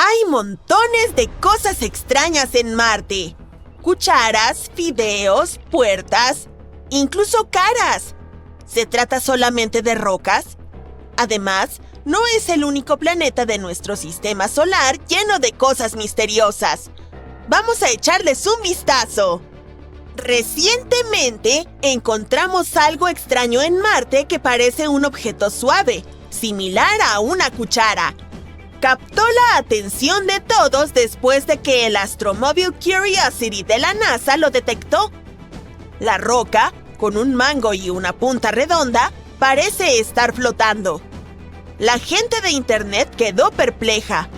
Hay montones de cosas extrañas en Marte. Cucharas, fideos, puertas, incluso caras. ¿Se trata solamente de rocas? Además, no es el único planeta de nuestro sistema solar lleno de cosas misteriosas. Vamos a echarles un vistazo. Recientemente, encontramos algo extraño en Marte que parece un objeto suave, similar a una cuchara. Captó la atención de todos después de que el Astromobile Curiosity de la NASA lo detectó. La roca, con un mango y una punta redonda, parece estar flotando. La gente de Internet quedó perpleja.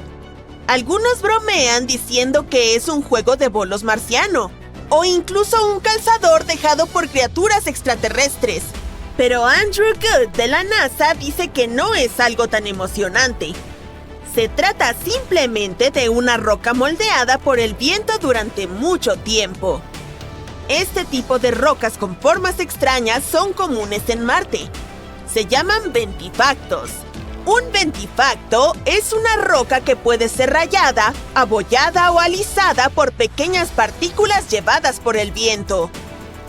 Algunos bromean diciendo que es un juego de bolos marciano, o incluso un calzador dejado por criaturas extraterrestres. Pero Andrew Good de la NASA dice que no es algo tan emocionante. Se trata simplemente de una roca moldeada por el viento durante mucho tiempo. Este tipo de rocas con formas extrañas son comunes en Marte. Se llaman ventifactos. Un ventifacto es una roca que puede ser rayada, abollada o alisada por pequeñas partículas llevadas por el viento.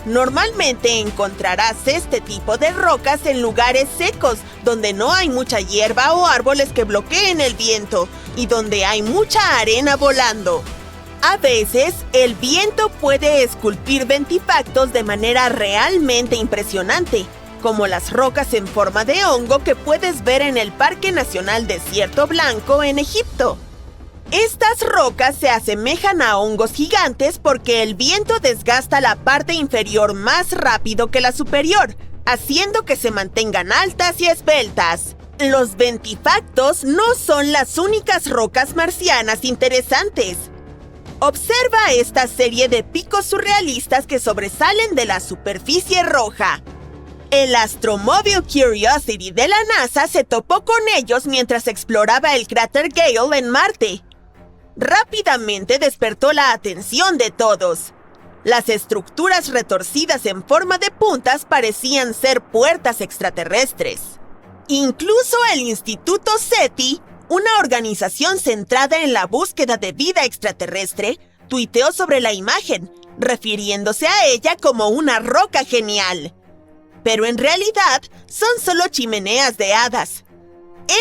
Normalmente encontrarás este tipo de rocas en lugares secos, donde no hay mucha hierba o árboles que bloqueen el viento, y donde hay mucha arena volando. A veces, el viento puede esculpir ventifactos de manera realmente impresionante, como las rocas en forma de hongo que puedes ver en el Parque Nacional Desierto Blanco en Egipto. Estas rocas se asemejan a hongos gigantes porque el viento desgasta la parte inferior más rápido que la superior, haciendo que se mantengan altas y esbeltas. Los ventifactos no son las únicas rocas marcianas interesantes. Observa esta serie de picos surrealistas que sobresalen de la superficie roja. El Astromobile Curiosity de la NASA se topó con ellos mientras exploraba el cráter Gale en Marte. Rápidamente despertó la atención de todos. Las estructuras retorcidas en forma de puntas parecían ser puertas extraterrestres. Incluso el Instituto SETI, una organización centrada en la búsqueda de vida extraterrestre, tuiteó sobre la imagen, refiriéndose a ella como una roca genial. Pero en realidad son solo chimeneas de hadas.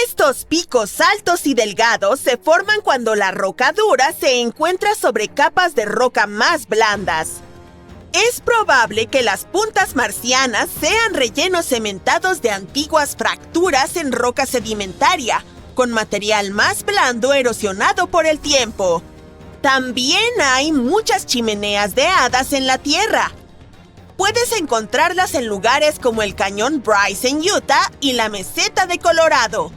Estos picos altos y delgados se forman cuando la roca dura se encuentra sobre capas de roca más blandas. Es probable que las puntas marcianas sean rellenos cementados de antiguas fracturas en roca sedimentaria, con material más blando erosionado por el tiempo. También hay muchas chimeneas de hadas en la Tierra. Puedes encontrarlas en lugares como el Cañón Bryce en Utah y la Meseta de Colorado.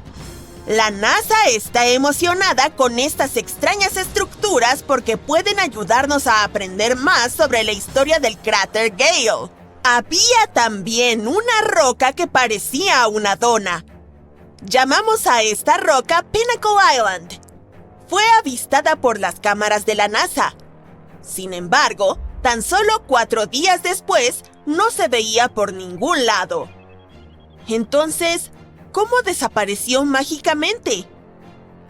La NASA está emocionada con estas extrañas estructuras porque pueden ayudarnos a aprender más sobre la historia del cráter Gale. Había también una roca que parecía una dona. Llamamos a esta roca Pinnacle Island. Fue avistada por las cámaras de la NASA. Sin embargo, tan solo 4 días después, no se veía por ningún lado. Entonces, ¿cómo desapareció mágicamente?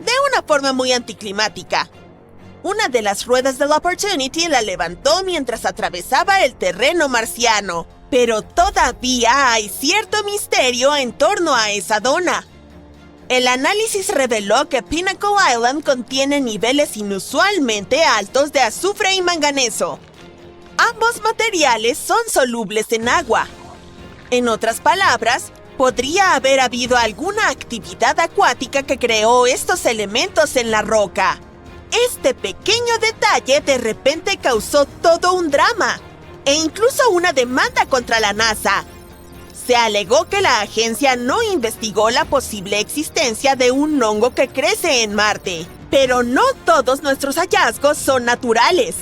De una forma muy anticlimática. Una de las ruedas del Opportunity la levantó mientras atravesaba el terreno marciano. Pero todavía hay cierto misterio en torno a esa dona. El análisis reveló que Pinnacle Island contiene niveles inusualmente altos de azufre y manganeso. Ambos materiales son solubles en agua. En otras palabras, podría haber habido alguna actividad acuática que creó estos elementos en la roca. Este pequeño detalle de repente causó todo un drama, e incluso una demanda contra la NASA. Se alegó que la agencia no investigó la posible existencia de un hongo que crece en Marte. Pero no todos nuestros hallazgos son naturales.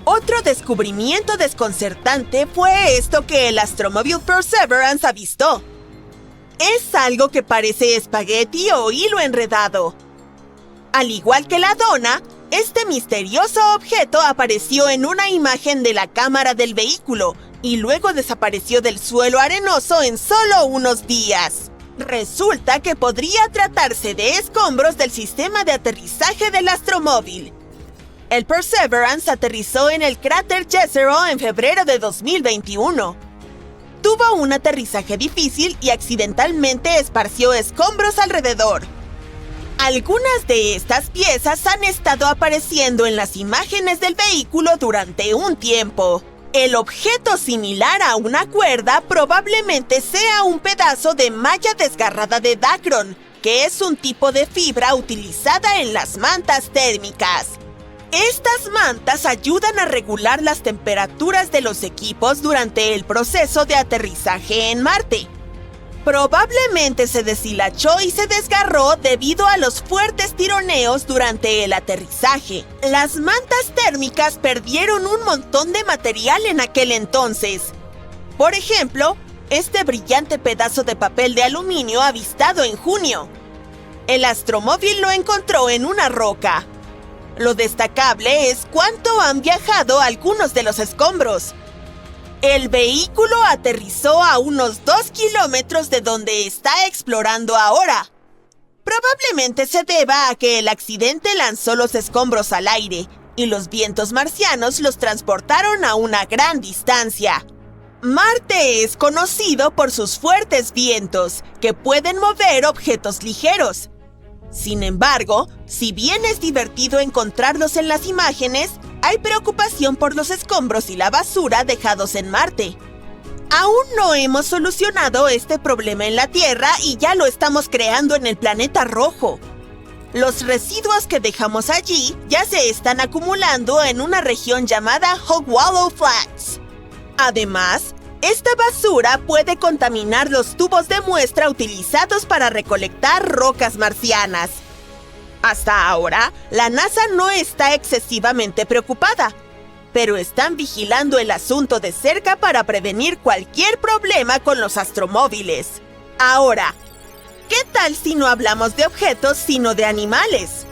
Otro descubrimiento desconcertante fue esto que el Astromobile Perseverance avistó. Es algo que parece espagueti o hilo enredado. Al igual que la dona, este misterioso objeto apareció en una imagen de la cámara del vehículo y luego desapareció del suelo arenoso en solo unos días. Resulta que podría tratarse de escombros del sistema de aterrizaje del astromóvil. El Perseverance aterrizó en el cráter Jezero en febrero de 2021. Tuvo un aterrizaje difícil y accidentalmente esparció escombros alrededor. Algunas de estas piezas han estado apareciendo en las imágenes del vehículo durante un tiempo. El objeto similar a una cuerda probablemente sea un pedazo de malla desgarrada de Dacron, que es un tipo de fibra utilizada en las mantas térmicas. Estas mantas ayudan a regular las temperaturas de los equipos durante el proceso de aterrizaje en Marte. Probablemente se deshilachó y se desgarró debido a los fuertes tironeos durante el aterrizaje. Las mantas térmicas perdieron un montón de material en aquel entonces. Por ejemplo, este brillante pedazo de papel de aluminio avistado en junio. El astromóvil lo encontró en una roca. Lo destacable es cuánto han viajado algunos de los escombros. El vehículo aterrizó a unos 2 kilómetros de donde está explorando ahora. Probablemente se deba a que el accidente lanzó los escombros al aire y los vientos marcianos los transportaron a una gran distancia. Marte es conocido por sus fuertes vientos, que pueden mover objetos ligeros. Sin embargo, si bien es divertido encontrarlos en las imágenes, hay preocupación por los escombros y la basura dejados en Marte. Aún no hemos solucionado este problema en la Tierra y ya lo estamos creando en el planeta rojo. Los residuos que dejamos allí ya se están acumulando en una región llamada Hog Wallow Flats. Además, esta basura puede contaminar los tubos de muestra utilizados para recolectar rocas marcianas. Hasta ahora, la NASA no está excesivamente preocupada, pero están vigilando el asunto de cerca para prevenir cualquier problema con los astromóviles. Ahora, ¿qué tal si no hablamos de objetos sino de animales?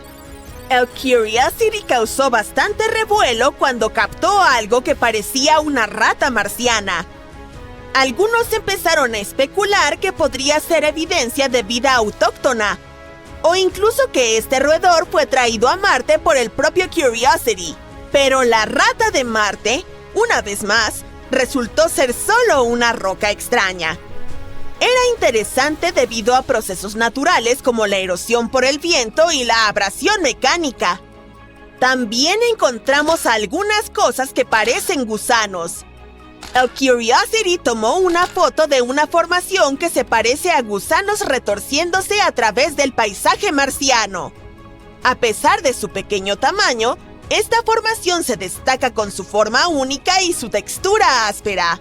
El Curiosity causó bastante revuelo cuando captó algo que parecía una rata marciana. Algunos empezaron a especular que podría ser evidencia de vida autóctona, o incluso que este roedor fue traído a Marte por el propio Curiosity. Pero la rata de Marte, una vez más, resultó ser solo una roca extraña. Era interesante debido a procesos naturales como la erosión por el viento y la abrasión mecánica. También encontramos algunas cosas que parecen gusanos. El Curiosity tomó una foto de una formación que se parece a gusanos retorciéndose a través del paisaje marciano. A pesar de su pequeño tamaño, esta formación se destaca con su forma única y su textura áspera.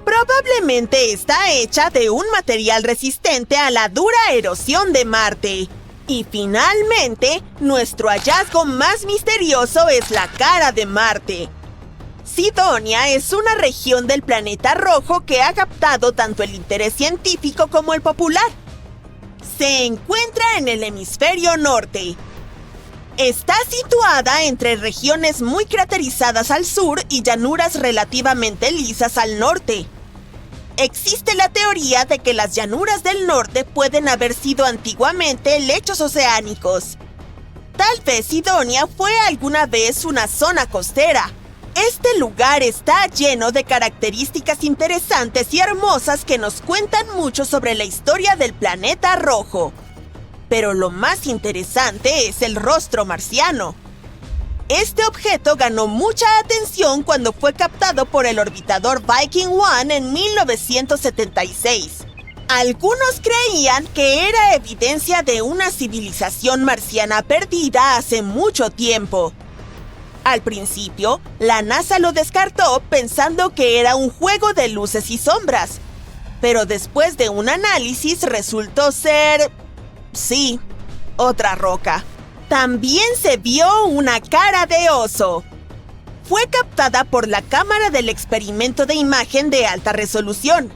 Probablemente está hecha de un material resistente a la dura erosión de Marte. Y finalmente, nuestro hallazgo más misterioso es la cara de Marte. Sidonia es una región del planeta rojo que ha captado tanto el interés científico como el popular. Se encuentra en el hemisferio norte. Está situada entre regiones muy craterizadas al sur y llanuras relativamente lisas al norte. Existe la teoría de que las llanuras del norte pueden haber sido antiguamente lechos oceánicos. Tal vez Sidonia fue alguna vez una zona costera. Este lugar está lleno de características interesantes y hermosas que nos cuentan mucho sobre la historia del planeta rojo. Pero lo más interesante es el rostro marciano. Este objeto ganó mucha atención cuando fue captado por el orbitador Viking 1 en 1976. Algunos creían que era evidencia de una civilización marciana perdida hace mucho tiempo. Al principio, la NASA lo descartó pensando que era un juego de luces y sombras. Pero después de un análisis resultó ser... sí, otra roca. También se vio una cara de oso. Fue captada por la cámara del experimento de imagen de alta resolución.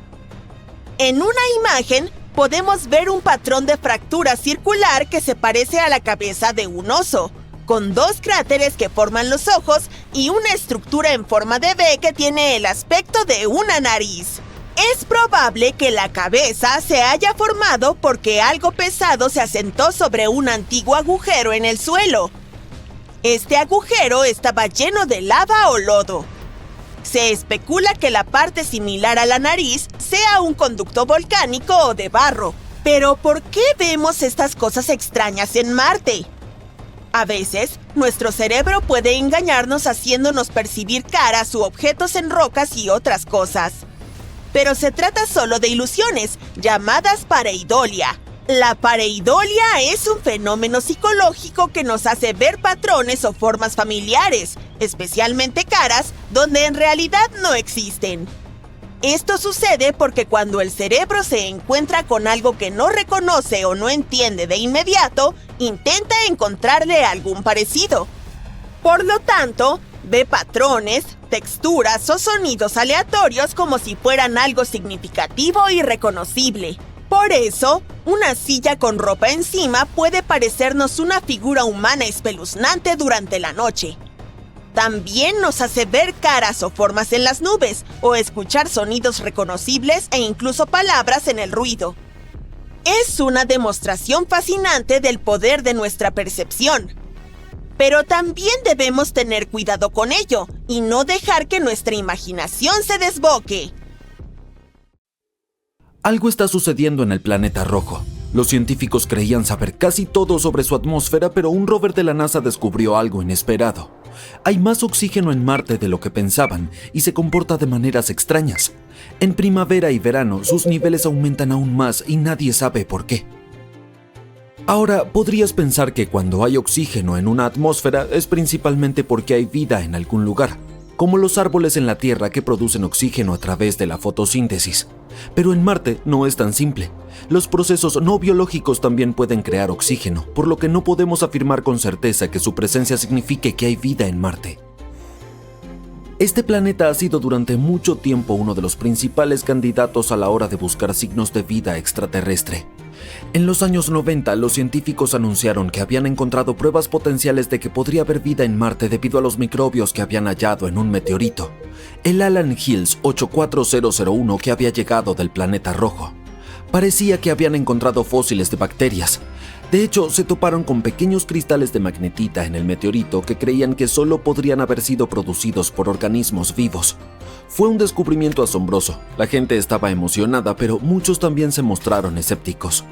En una imagen podemos ver un patrón de fractura circular que se parece a la cabeza de un oso, con 2 cráteres que forman los ojos y una estructura en forma de V que tiene el aspecto de una nariz. Es probable que la cabeza se haya formado porque algo pesado se asentó sobre un antiguo agujero en el suelo. Este agujero estaba lleno de lava o lodo. Se especula que la parte similar a la nariz sea un conducto volcánico o de barro. Pero ¿por qué vemos estas cosas extrañas en Marte? A veces, nuestro cerebro puede engañarnos haciéndonos percibir caras u objetos en rocas y otras cosas. Pero se trata solo de ilusiones, llamadas pareidolia. La pareidolia es un fenómeno psicológico que nos hace ver patrones o formas familiares, especialmente caras, donde en realidad no existen. Esto sucede porque cuando el cerebro se encuentra con algo que no reconoce o no entiende de inmediato, intenta encontrarle algún parecido. Por lo tanto, ve patrones, texturas o sonidos aleatorios como si fueran algo significativo y reconocible. Por eso, una silla con ropa encima puede parecernos una figura humana espeluznante durante la noche. También nos hace ver caras o formas en las nubes, o escuchar sonidos reconocibles e incluso palabras en el ruido. Es una demostración fascinante del poder de nuestra percepción. Pero también debemos tener cuidado con ello y no dejar que nuestra imaginación se desboque. Algo está sucediendo en el planeta rojo. Los científicos creían saber casi todo sobre su atmósfera, pero un rover de la NASA descubrió algo inesperado. Hay más oxígeno en Marte de lo que pensaban y se comporta de maneras extrañas. En primavera y verano sus niveles aumentan aún más y nadie sabe por qué. Ahora, podrías pensar que cuando hay oxígeno en una atmósfera es principalmente porque hay vida en algún lugar, como los árboles en la Tierra que producen oxígeno a través de la fotosíntesis. Pero en Marte no es tan simple. Los procesos no biológicos también pueden crear oxígeno, por lo que no podemos afirmar con certeza que su presencia signifique que hay vida en Marte. Este planeta ha sido durante mucho tiempo uno de los principales candidatos a la hora de buscar signos de vida extraterrestre. En los años 90, los científicos anunciaron que habían encontrado pruebas potenciales de que podría haber vida en Marte debido a los microbios que habían hallado en un meteorito, el Allan Hills 84001, que había llegado del planeta rojo. Parecía que habían encontrado fósiles de bacterias. De hecho, se toparon con pequeños cristales de magnetita en el meteorito que creían que solo podrían haber sido producidos por organismos vivos. Fue un descubrimiento asombroso. La gente estaba emocionada, pero muchos también se mostraron escépticos.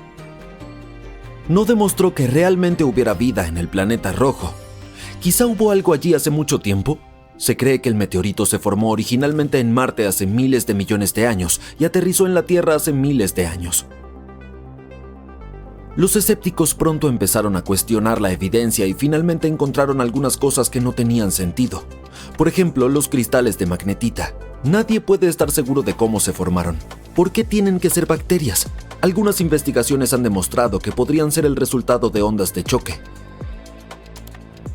No demostró que realmente hubiera vida en el planeta rojo. ¿Quizá hubo algo allí hace mucho tiempo? Se cree que el meteorito se formó originalmente en Marte hace miles de millones de años y aterrizó en la Tierra hace miles de años. Los escépticos pronto empezaron a cuestionar la evidencia y finalmente encontraron algunas cosas que no tenían sentido. Por ejemplo, los cristales de magnetita. Nadie puede estar seguro de cómo se formaron. ¿Por qué tienen que ser bacterias? Algunas investigaciones han demostrado que podrían ser el resultado de ondas de choque.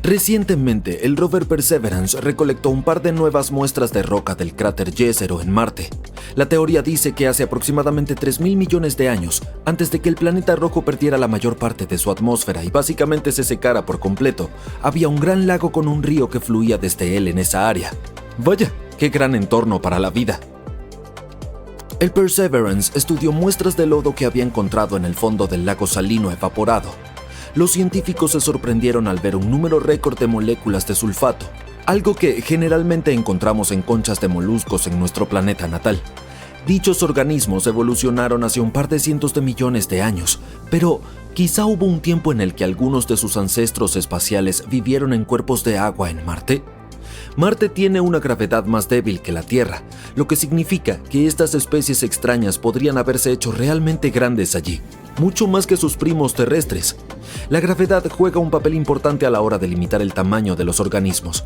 Recientemente, el rover Perseverance recolectó un par de nuevas muestras de roca del cráter Jezero en Marte. La teoría dice que hace aproximadamente 3.000 millones de años, antes de que el planeta rojo perdiera la mayor parte de su atmósfera y básicamente se secara por completo, había un gran lago con un río que fluía desde él en esa área. Vaya, qué gran entorno para la vida. El Perseverance estudió muestras de lodo que había encontrado en el fondo del lago salino evaporado. Los científicos se sorprendieron al ver un número récord de moléculas de sulfato, algo que generalmente encontramos en conchas de moluscos en nuestro planeta natal. Dichos organismos evolucionaron hace un par de cientos de millones de años, pero quizá hubo un tiempo en el que algunos de sus ancestros espaciales vivieron en cuerpos de agua en Marte. Marte tiene una gravedad más débil que la Tierra, lo que significa que estas especies extrañas podrían haberse hecho realmente grandes allí, mucho más que sus primos terrestres. La gravedad juega un papel importante a la hora de limitar el tamaño de los organismos.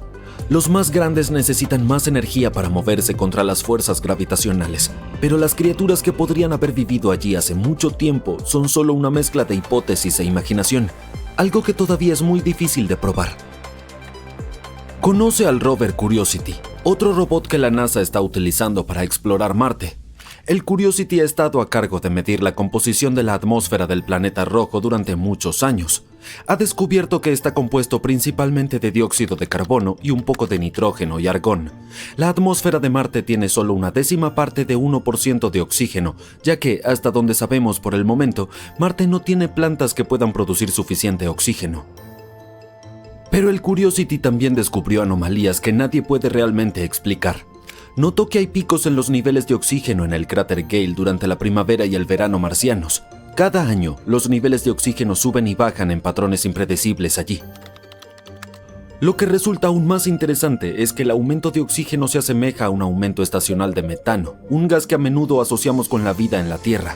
Los más grandes necesitan más energía para moverse contra las fuerzas gravitacionales, pero las criaturas que podrían haber vivido allí hace mucho tiempo son solo una mezcla de hipótesis e imaginación, algo que todavía es muy difícil de probar. Conoce al rover Curiosity, otro robot que la NASA está utilizando para explorar Marte. El Curiosity ha estado a cargo de medir la composición de la atmósfera del planeta rojo durante muchos años. Ha descubierto que está compuesto principalmente de dióxido de carbono y un poco de nitrógeno y argón. La atmósfera de Marte tiene solo una décima parte de 1% de oxígeno, ya que, hasta donde sabemos por el momento, Marte no tiene plantas que puedan producir suficiente oxígeno. Pero el Curiosity también descubrió anomalías que nadie puede realmente explicar. Notó que hay picos en los niveles de oxígeno en el cráter Gale durante la primavera y el verano marcianos. Cada año, los niveles de oxígeno suben y bajan en patrones impredecibles allí. Lo que resulta aún más interesante es que el aumento de oxígeno se asemeja a un aumento estacional de metano, un gas que a menudo asociamos con la vida en la Tierra.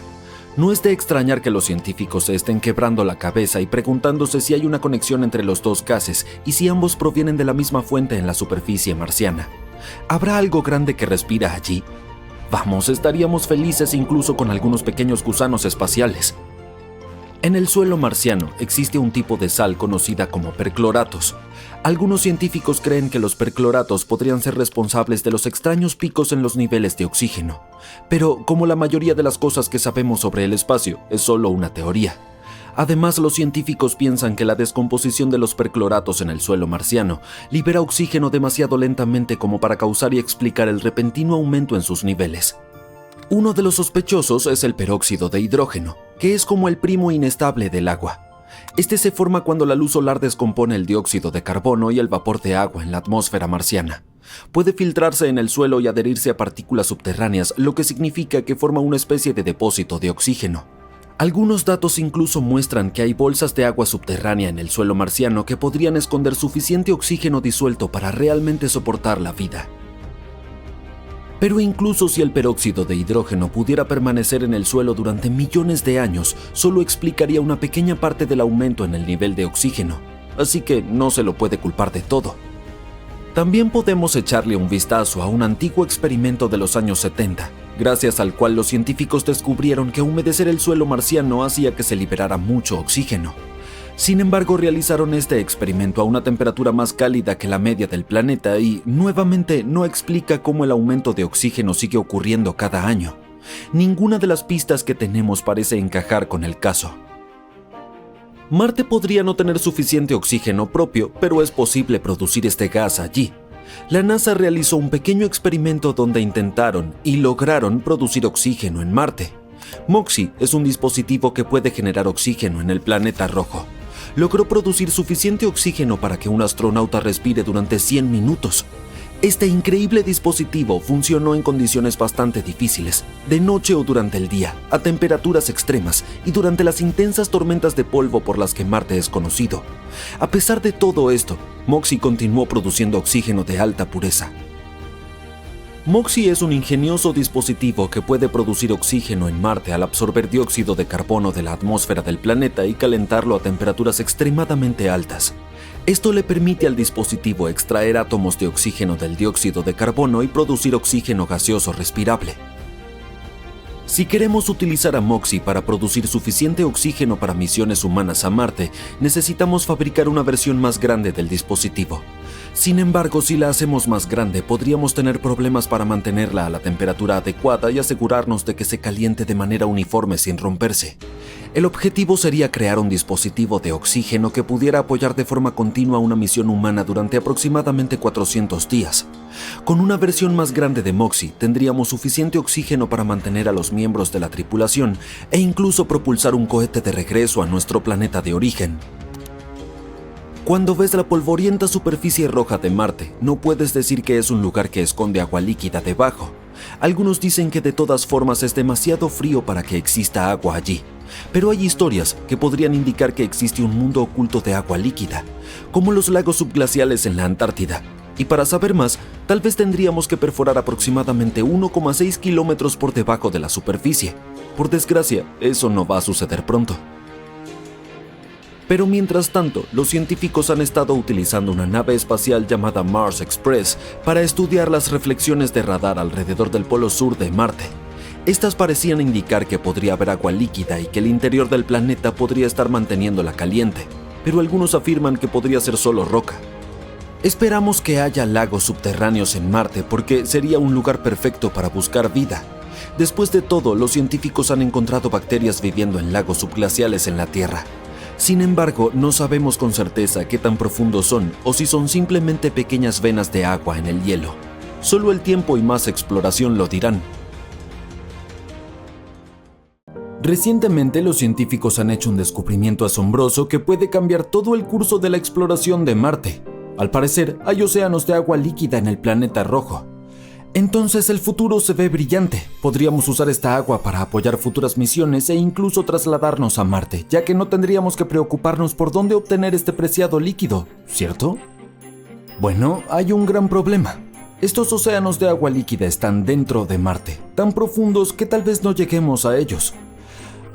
No es de extrañar que los científicos se estén quebrando la cabeza y preguntándose si hay una conexión entre los dos gases y si ambos provienen de la misma fuente en la superficie marciana. ¿Habrá algo grande que respira allí? Vamos, estaríamos felices incluso con algunos pequeños gusanos espaciales. En el suelo marciano existe un tipo de sal conocida como percloratos. Algunos científicos creen que los percloratos podrían ser responsables de los extraños picos en los niveles de oxígeno. Pero, como la mayoría de las cosas que sabemos sobre el espacio, es solo una teoría. Además, los científicos piensan que la descomposición de los percloratos en el suelo marciano libera oxígeno demasiado lentamente como para causar y explicar el repentino aumento en sus niveles. Uno de los sospechosos es el peróxido de hidrógeno, que es como el primo inestable del agua. Este se forma cuando la luz solar descompone el dióxido de carbono y el vapor de agua en la atmósfera marciana. Puede filtrarse en el suelo y adherirse a partículas subterráneas, lo que significa que forma una especie de depósito de oxígeno. Algunos datos incluso muestran que hay bolsas de agua subterránea en el suelo marciano que podrían esconder suficiente oxígeno disuelto para realmente soportar la vida. Pero incluso si el peróxido de hidrógeno pudiera permanecer en el suelo durante millones de años, solo explicaría una pequeña parte del aumento en el nivel de oxígeno, así que no se lo puede culpar de todo. También podemos echarle un vistazo a un antiguo experimento de los años 70, gracias al cual los científicos descubrieron que humedecer el suelo marciano hacía que se liberara mucho oxígeno. Sin embargo, realizaron este experimento a una temperatura más cálida que la media del planeta y, nuevamente, no explica cómo el aumento de oxígeno sigue ocurriendo cada año. Ninguna de las pistas que tenemos parece encajar con el caso. Marte podría no tener suficiente oxígeno propio, pero es posible producir este gas allí. La NASA realizó un pequeño experimento donde intentaron y lograron producir oxígeno en Marte. MOXIE es un dispositivo que puede generar oxígeno en el planeta rojo. Logró producir suficiente oxígeno para que un astronauta respire durante 100 minutos. Este increíble dispositivo funcionó en condiciones bastante difíciles, de noche o durante el día, a temperaturas extremas y durante las intensas tormentas de polvo por las que Marte es conocido. A pesar de todo esto, MOXIE continuó produciendo oxígeno de alta pureza. MOXIE es un ingenioso dispositivo que puede producir oxígeno en Marte al absorber dióxido de carbono de la atmósfera del planeta y calentarlo a temperaturas extremadamente altas. Esto le permite al dispositivo extraer átomos de oxígeno del dióxido de carbono y producir oxígeno gaseoso respirable. Si queremos utilizar a MOXIE para producir suficiente oxígeno para misiones humanas a Marte, necesitamos fabricar una versión más grande del dispositivo. Sin embargo, si la hacemos más grande, podríamos tener problemas para mantenerla a la temperatura adecuada y asegurarnos de que se caliente de manera uniforme sin romperse. El objetivo sería crear un dispositivo de oxígeno que pudiera apoyar de forma continua una misión humana durante aproximadamente 400 días. Con una versión más grande de MOXIE, tendríamos suficiente oxígeno para mantener a los miembros de la tripulación e incluso propulsar un cohete de regreso a nuestro planeta de origen. Cuando ves la polvorienta superficie roja de Marte, no puedes decir que es un lugar que esconde agua líquida debajo. Algunos dicen que de todas formas es demasiado frío para que exista agua allí. Pero hay historias que podrían indicar que existe un mundo oculto de agua líquida, como los lagos subglaciales en la Antártida. Y para saber más, tal vez tendríamos que perforar aproximadamente 1,6 kilómetros por debajo de la superficie. Por desgracia, eso no va a suceder pronto. Pero mientras tanto, los científicos han estado utilizando una nave espacial llamada Mars Express para estudiar las reflexiones de radar alrededor del polo sur de Marte. Estas parecían indicar que podría haber agua líquida y que el interior del planeta podría estar manteniéndola caliente, pero algunos afirman que podría ser solo roca. Esperamos que haya lagos subterráneos en Marte porque sería un lugar perfecto para buscar vida. Después de todo, los científicos han encontrado bacterias viviendo en lagos subglaciales en la Tierra. Sin embargo, no sabemos con certeza qué tan profundos son o si son simplemente pequeñas venas de agua en el hielo. Solo el tiempo y más exploración lo dirán. Recientemente, los científicos han hecho un descubrimiento asombroso que puede cambiar todo el curso de la exploración de Marte. Al parecer, hay océanos de agua líquida en el planeta rojo. Entonces el futuro se ve brillante. Podríamos usar esta agua para apoyar futuras misiones e incluso trasladarnos a Marte, ya que no tendríamos que preocuparnos por dónde obtener este preciado líquido, ¿cierto? Bueno, hay un gran problema. Estos océanos de agua líquida están dentro de Marte, tan profundos que tal vez no lleguemos a ellos.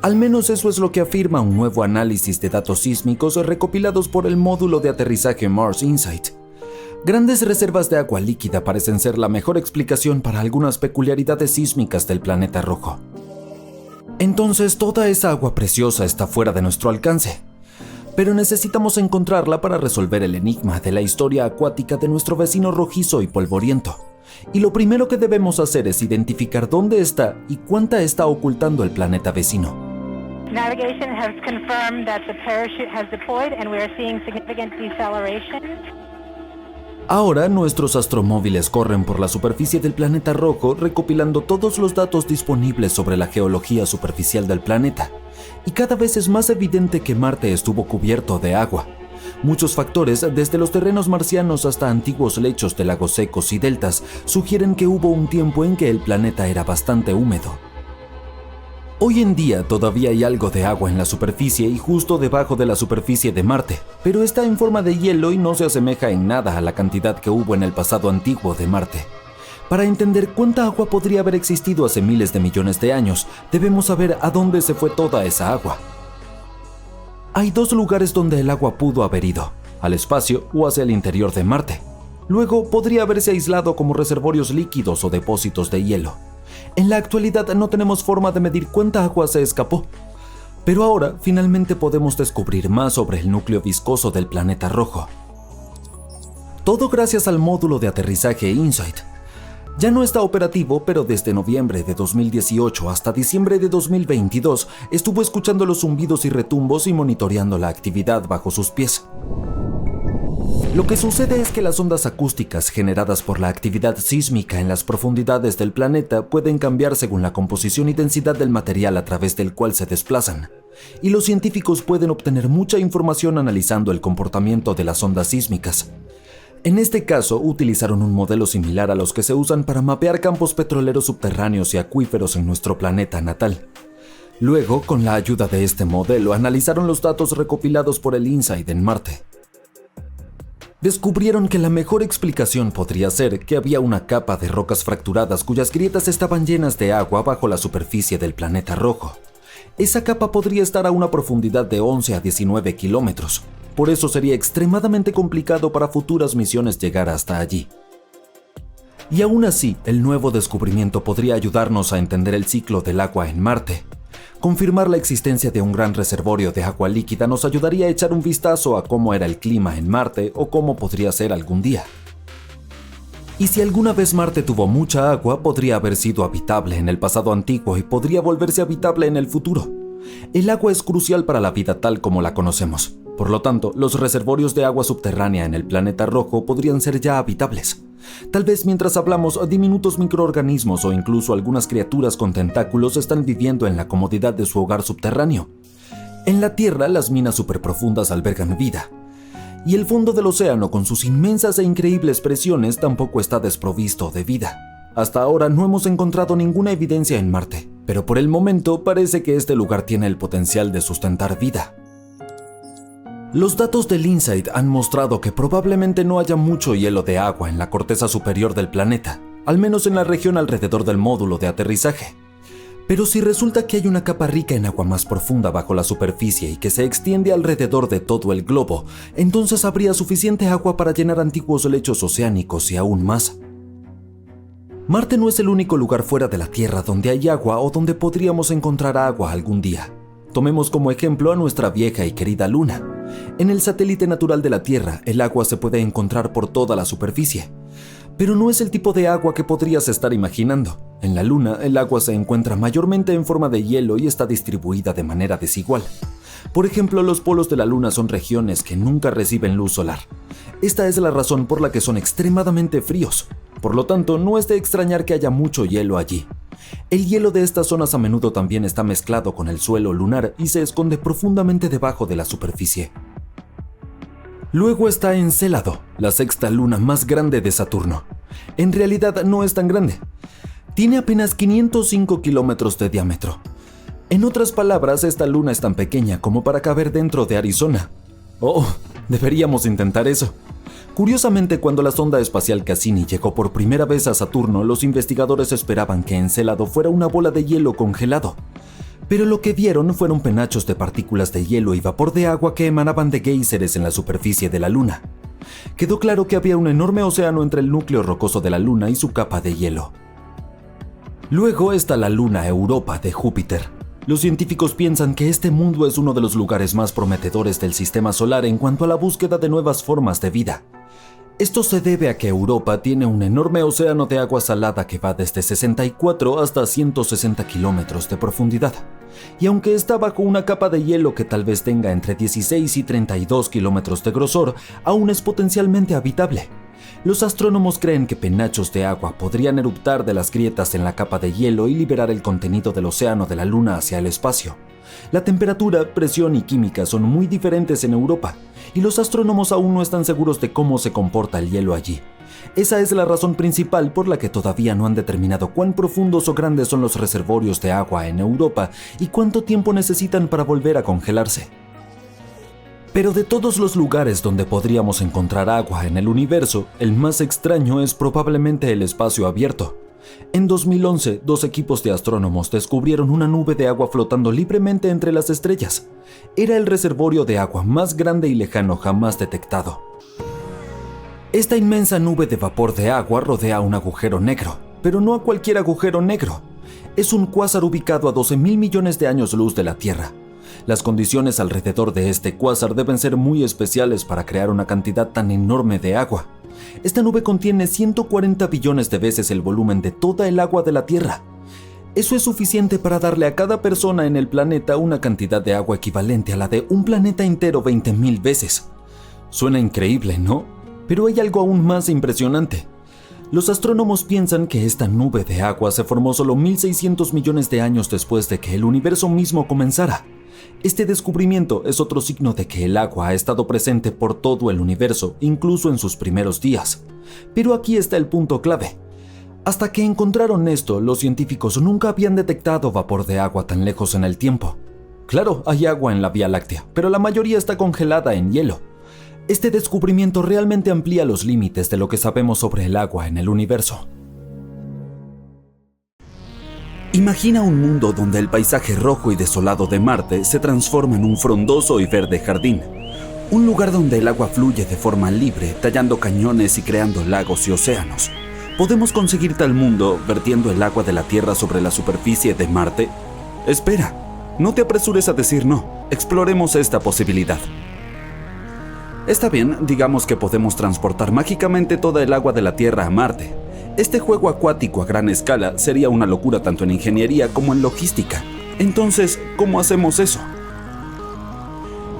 Al menos eso es lo que afirma un nuevo análisis de datos sísmicos recopilados por el módulo de aterrizaje Mars Insight. Grandes reservas de agua líquida parecen ser la mejor explicación para algunas peculiaridades sísmicas del planeta rojo. Entonces toda esa agua preciosa está fuera de nuestro alcance. Pero necesitamos encontrarla para resolver el enigma de la historia acuática de nuestro vecino rojizo y polvoriento. Y lo primero que debemos hacer es identificar dónde está y cuánta está ocultando el planeta vecino. Navigation has confirmed that the parachute has deployed and we are seeing significant deceleration. Ahora nuestros astromóviles corren por la superficie del planeta rojo recopilando todos los datos disponibles sobre la geología superficial del planeta. Y cada vez es más evidente que Marte estuvo cubierto de agua. Muchos factores, desde los terrenos marcianos hasta antiguos lechos de lagos secos y deltas, sugieren que hubo un tiempo en que el planeta era bastante húmedo. Hoy en día todavía hay algo de agua en la superficie y justo debajo de la superficie de Marte, pero está en forma de hielo y no se asemeja en nada a la cantidad que hubo en el pasado antiguo de Marte. Para entender cuánta agua podría haber existido hace miles de millones de años, debemos saber a dónde se fue toda esa agua. Hay dos lugares donde el agua pudo haber ido, al espacio o hacia el interior de Marte. Luego podría haberse aislado como reservorios líquidos o depósitos de hielo. En la actualidad no tenemos forma de medir cuánta agua se escapó. Pero ahora finalmente podemos descubrir más sobre el núcleo viscoso del planeta rojo. Todo gracias al módulo de aterrizaje InSight. Ya no está operativo, pero desde noviembre de 2018 hasta diciembre de 2022 estuvo escuchando los zumbidos y retumbos y monitoreando la actividad bajo sus pies. Lo que sucede es que las ondas acústicas generadas por la actividad sísmica en las profundidades del planeta pueden cambiar según la composición y densidad del material a través del cual se desplazan, y los científicos pueden obtener mucha información analizando el comportamiento de las ondas sísmicas. En este caso, utilizaron un modelo similar a los que se usan para mapear campos petroleros subterráneos y acuíferos en nuestro planeta natal. Luego, con la ayuda de este modelo, analizaron los datos recopilados por el InSight en Marte. Descubrieron que la mejor explicación podría ser que había una capa de rocas fracturadas cuyas grietas estaban llenas de agua bajo la superficie del planeta rojo. Esa capa podría estar a una profundidad de 11 a 19 kilómetros. Por eso sería extremadamente complicado para futuras misiones llegar hasta allí. Y aún así, el nuevo descubrimiento podría ayudarnos a entender el ciclo del agua en Marte. Confirmar la existencia de un gran reservorio de agua líquida nos ayudaría a echar un vistazo a cómo era el clima en Marte o cómo podría ser algún día. Y si alguna vez Marte tuvo mucha agua, podría haber sido habitable en el pasado antiguo y podría volverse habitable en el futuro. El agua es crucial para la vida tal como la conocemos. Por lo tanto, los reservorios de agua subterránea en el planeta rojo podrían ser ya habitables. Tal vez mientras hablamos, diminutos microorganismos o incluso algunas criaturas con tentáculos están viviendo en la comodidad de su hogar subterráneo. En la Tierra, las minas superprofundas albergan vida. Y el fondo del océano, con sus inmensas e increíbles presiones, tampoco está desprovisto de vida. Hasta ahora no hemos encontrado ninguna evidencia en Marte, pero por el momento parece que este lugar tiene el potencial de sustentar vida. Los datos del InSight han mostrado que probablemente no haya mucho hielo de agua en la corteza superior del planeta, al menos en la región alrededor del módulo de aterrizaje. Pero si resulta que hay una capa rica en agua más profunda bajo la superficie y que se extiende alrededor de todo el globo, entonces habría suficiente agua para llenar antiguos lechos oceánicos y aún más. Marte no es el único lugar fuera de la Tierra donde hay agua o donde podríamos encontrar agua algún día. Tomemos como ejemplo a nuestra vieja y querida Luna. En el satélite natural de la Tierra, el agua se puede encontrar por toda la superficie. Pero no es el tipo de agua que podrías estar imaginando. En la Luna, el agua se encuentra mayormente en forma de hielo y está distribuida de manera desigual. Por ejemplo, los polos de la Luna son regiones que nunca reciben luz solar. Esta es la razón por la que son extremadamente fríos. Por lo tanto, no es de extrañar que haya mucho hielo allí. El hielo de estas zonas a menudo también está mezclado con el suelo lunar y se esconde profundamente debajo de la superficie. Luego está Encélado, la sexta luna más grande de Saturno. En realidad no es tan grande. Tiene apenas 505 kilómetros de diámetro. En otras palabras, esta luna es tan pequeña como para caber dentro de Arizona. Oh, deberíamos intentar eso. Curiosamente, cuando la sonda espacial Cassini llegó por primera vez a Saturno, los investigadores esperaban que Encélado fuera una bola de hielo congelado. Pero lo que vieron fueron penachos de partículas de hielo y vapor de agua que emanaban de géiseres en la superficie de la Luna. Quedó claro que había un enorme océano entre el núcleo rocoso de la Luna y su capa de hielo. Luego está la luna Europa de Júpiter. Los científicos piensan que este mundo es uno de los lugares más prometedores del sistema solar en cuanto a la búsqueda de nuevas formas de vida. Esto se debe a que Europa tiene un enorme océano de agua salada que va desde 64 hasta 160 kilómetros de profundidad. Y aunque está bajo una capa de hielo que tal vez tenga entre 16 y 32 kilómetros de grosor, aún es potencialmente habitable. Los astrónomos creen que penachos de agua podrían eruptar de las grietas en la capa de hielo y liberar el contenido del océano de la Luna hacia el espacio. La temperatura, presión y química son muy diferentes en Europa, y los astrónomos aún no están seguros de cómo se comporta el hielo allí. Esa es la razón principal por la que todavía no han determinado cuán profundos o grandes son los reservorios de agua en Europa y cuánto tiempo necesitan para volver a congelarse. Pero de todos los lugares donde podríamos encontrar agua en el universo, el más extraño es probablemente el espacio abierto. En 2011, 2 equipos de astrónomos descubrieron una nube de agua flotando libremente entre las estrellas. Era el reservorio de agua más grande y lejano jamás detectado. Esta inmensa nube de vapor de agua rodea un agujero negro, pero no a cualquier agujero negro. Es un cuásar ubicado a 12.000 millones de años luz de la Tierra. Las condiciones alrededor de este cuásar deben ser muy especiales para crear una cantidad tan enorme de agua. Esta nube contiene 140 billones de veces el volumen de toda el agua de la Tierra. Eso es suficiente para darle a cada persona en el planeta una cantidad de agua equivalente a la de un planeta entero 20.000 veces. Suena increíble, ¿no? Pero hay algo aún más impresionante. Los astrónomos piensan que esta nube de agua se formó solo 1.600 millones de años después de que el universo mismo comenzara. Este descubrimiento es otro signo de que el agua ha estado presente por todo el universo, incluso en sus primeros días. Pero aquí está el punto clave. Hasta que encontraron esto, los científicos nunca habían detectado vapor de agua tan lejos en el tiempo. Claro, hay agua en la Vía Láctea, pero la mayoría está congelada en hielo. Este descubrimiento realmente amplía los límites de lo que sabemos sobre el agua en el universo. Imagina un mundo donde el paisaje rojo y desolado de Marte se transforma en un frondoso y verde jardín. Un lugar donde el agua fluye de forma libre, tallando cañones y creando lagos y océanos. ¿Podemos conseguir tal mundo vertiendo el agua de la Tierra sobre la superficie de Marte? Espera, no te apresures a decir no. Exploremos esta posibilidad. Está bien, digamos que podemos transportar mágicamente toda el agua de la Tierra a Marte. Este juego acuático a gran escala sería una locura tanto en ingeniería como en logística. Entonces, ¿cómo hacemos eso?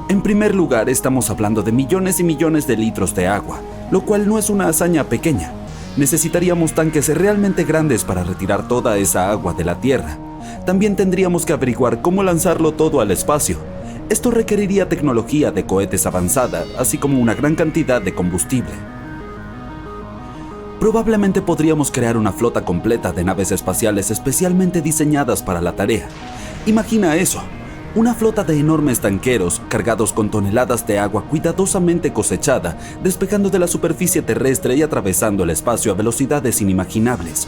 En primer lugar, estamos hablando de millones y millones de litros de agua, lo cual no es una hazaña pequeña. Necesitaríamos tanques realmente grandes para retirar toda esa agua de la Tierra. También tendríamos que averiguar cómo lanzarlo todo al espacio. Esto requeriría tecnología de cohetes avanzada, así como una gran cantidad de combustible. Probablemente podríamos crear una flota completa de naves espaciales especialmente diseñadas para la tarea. Imagina eso, una flota de enormes tanqueros cargados con toneladas de agua cuidadosamente cosechada, despejando de la superficie terrestre y atravesando el espacio a velocidades inimaginables.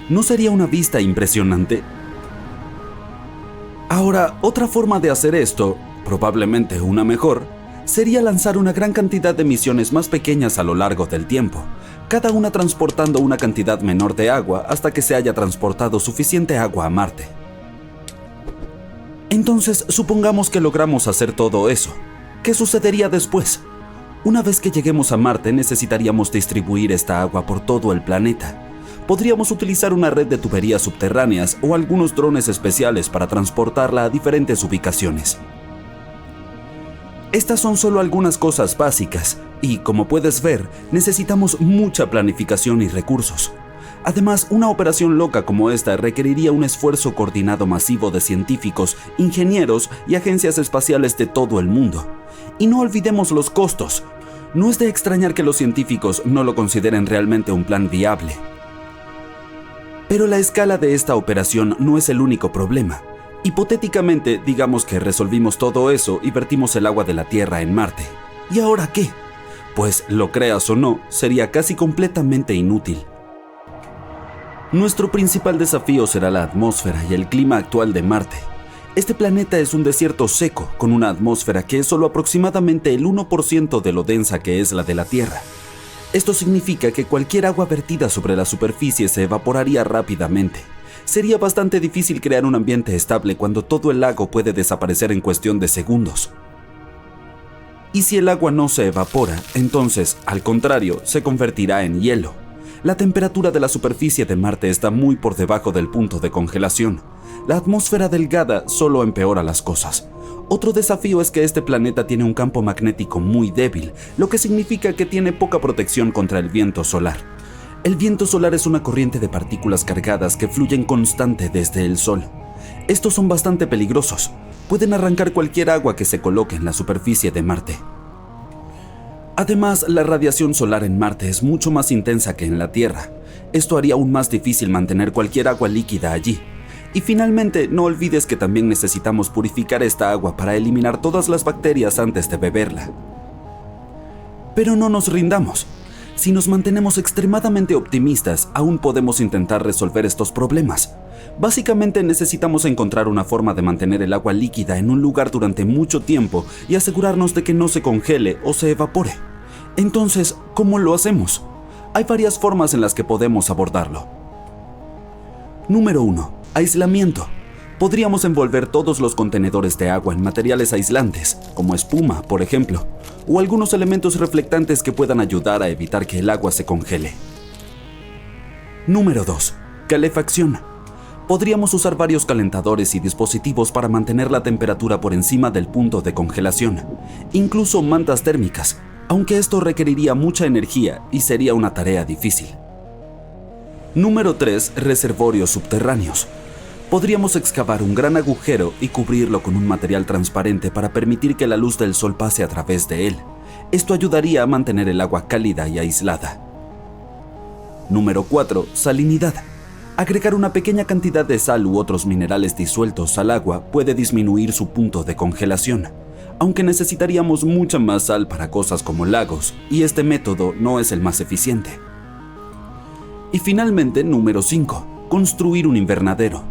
¿No sería una vista impresionante? Ahora, otra forma de hacer esto, probablemente una mejor, sería lanzar una gran cantidad de misiones más pequeñas a lo largo del tiempo, cada una transportando una cantidad menor de agua hasta que se haya transportado suficiente agua a Marte. Entonces, supongamos que logramos hacer todo eso. ¿Qué sucedería después? Una vez que lleguemos a Marte, necesitaríamos distribuir esta agua por todo el planeta. Podríamos utilizar una red de tuberías subterráneas o algunos drones especiales para transportarla a diferentes ubicaciones. Estas son solo algunas cosas básicas y, como puedes ver, necesitamos mucha planificación y recursos. Además, una operación loca como esta requeriría un esfuerzo coordinado masivo de científicos, ingenieros y agencias espaciales de todo el mundo. Y no olvidemos los costos. No es de extrañar que los científicos no lo consideren realmente un plan viable. Pero la escala de esta operación no es el único problema. Hipotéticamente, digamos que resolvimos todo eso y vertimos el agua de la Tierra en Marte. ¿Y ahora qué? Pues, lo creas o no, sería casi completamente inútil. Nuestro principal desafío será la atmósfera y el clima actual de Marte. Este planeta es un desierto seco, con una atmósfera que es solo aproximadamente el 1% de lo densa que es la de la Tierra. Esto significa que cualquier agua vertida sobre la superficie se evaporaría rápidamente. Sería bastante difícil crear un ambiente estable cuando todo el lago puede desaparecer en cuestión de segundos. Y si el agua no se evapora, entonces, al contrario, se convertirá en hielo. La temperatura de la superficie de Marte está muy por debajo del punto de congelación. La atmósfera delgada solo empeora las cosas. Otro desafío es que este planeta tiene un campo magnético muy débil, lo que significa que tiene poca protección contra el viento solar. El viento solar es una corriente de partículas cargadas que fluyen constante desde el Sol. Estos son bastante peligrosos. Pueden arrancar cualquier agua que se coloque en la superficie de Marte. Además, la radiación solar en Marte es mucho más intensa que en la Tierra. Esto haría aún más difícil mantener cualquier agua líquida allí. Y finalmente, no olvides que también necesitamos purificar esta agua para eliminar todas las bacterias antes de beberla. Pero no nos rindamos. Si nos mantenemos extremadamente optimistas, aún podemos intentar resolver estos problemas. Básicamente necesitamos encontrar una forma de mantener el agua líquida en un lugar durante mucho tiempo y asegurarnos de que no se congele o se evapore. Entonces, ¿cómo lo hacemos? Hay varias formas en las que podemos abordarlo. Número 1. Aislamiento. Podríamos envolver todos los contenedores de agua en materiales aislantes, como espuma, por ejemplo, o algunos elementos reflectantes que puedan ayudar a evitar que el agua se congele. Número 2. Calefacción. Podríamos usar varios calentadores y dispositivos para mantener la temperatura por encima del punto de congelación, incluso mantas térmicas, aunque esto requeriría mucha energía y sería una tarea difícil. Número 3. Reservorios subterráneos. Podríamos excavar un gran agujero y cubrirlo con un material transparente para permitir que la luz del sol pase a través de él. Esto ayudaría a mantener el agua cálida y aislada. Número 4. Salinidad. Agregar una pequeña cantidad de sal u otros minerales disueltos al agua puede disminuir su punto de congelación, aunque necesitaríamos mucha más sal para cosas como lagos, y este método no es el más eficiente. Y finalmente, número 5. Construir un invernadero.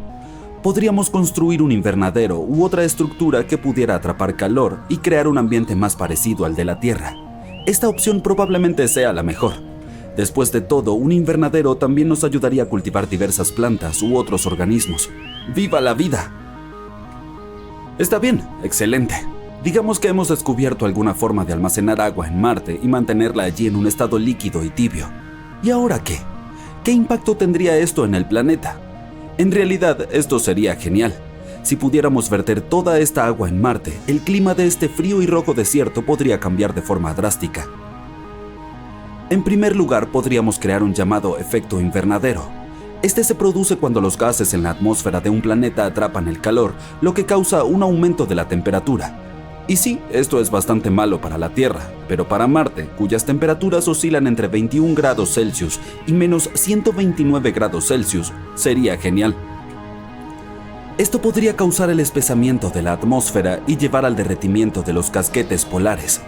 Podríamos construir un invernadero u otra estructura que pudiera atrapar calor y crear un ambiente más parecido al de la Tierra. Esta opción probablemente sea la mejor. Después de todo, un invernadero también nos ayudaría a cultivar diversas plantas u otros organismos. ¡Viva la vida! Está bien, excelente. Digamos que hemos descubierto alguna forma de almacenar agua en Marte y mantenerla allí en un estado líquido y tibio. ¿Y ahora qué? ¿Qué impacto tendría esto en el planeta? En realidad, esto sería genial. Si pudiéramos verter toda esta agua en Marte, el clima de este frío y rojo desierto podría cambiar de forma drástica. En primer lugar, podríamos crear un llamado efecto invernadero. Este se produce cuando los gases en la atmósfera de un planeta atrapan el calor, lo que causa un aumento de la temperatura. Y sí, esto es bastante malo para la Tierra, pero para Marte, cuyas temperaturas oscilan entre 21 grados Celsius y menos 129 grados Celsius, sería genial. Esto podría causar el espesamiento de la atmósfera y llevar al derretimiento de los casquetes polares.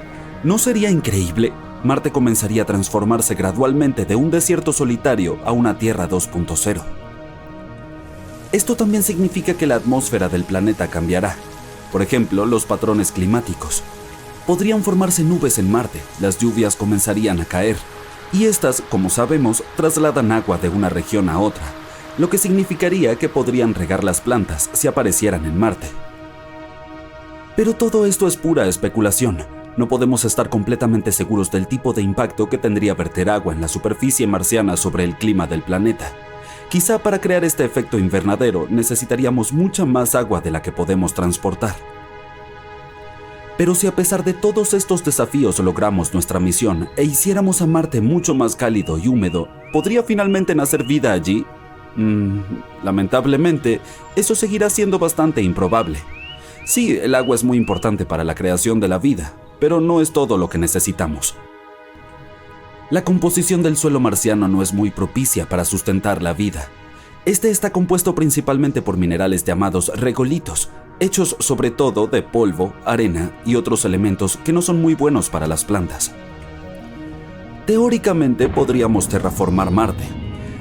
¿No sería increíble? Marte comenzaría a transformarse gradualmente de un desierto solitario a una Tierra 2.0. Esto también significa que la atmósfera del planeta cambiará. Por ejemplo, los patrones climáticos. Podrían formarse nubes en Marte, las lluvias comenzarían a caer, y estas, como sabemos, trasladan agua de una región a otra, lo que significaría que podrían regar las plantas si aparecieran en Marte. Pero todo esto es pura especulación. No podemos estar completamente seguros del tipo de impacto que tendría verter agua en la superficie marciana sobre el clima del planeta. Quizá para crear este efecto invernadero necesitaríamos mucha más agua de la que podemos transportar. Pero si a pesar de todos estos desafíos logramos nuestra misión e hiciéramos a Marte mucho más cálido y húmedo, ¿podría finalmente nacer vida allí? Lamentablemente, eso seguirá siendo bastante improbable. Sí, el agua es muy importante para la creación de la vida, pero no es todo lo que necesitamos. La composición del suelo marciano no es muy propicia para sustentar la vida. Este está compuesto principalmente por minerales llamados regolitos, hechos sobre todo de polvo, arena y otros elementos que no son muy buenos para las plantas. Teóricamente podríamos terraformar Marte.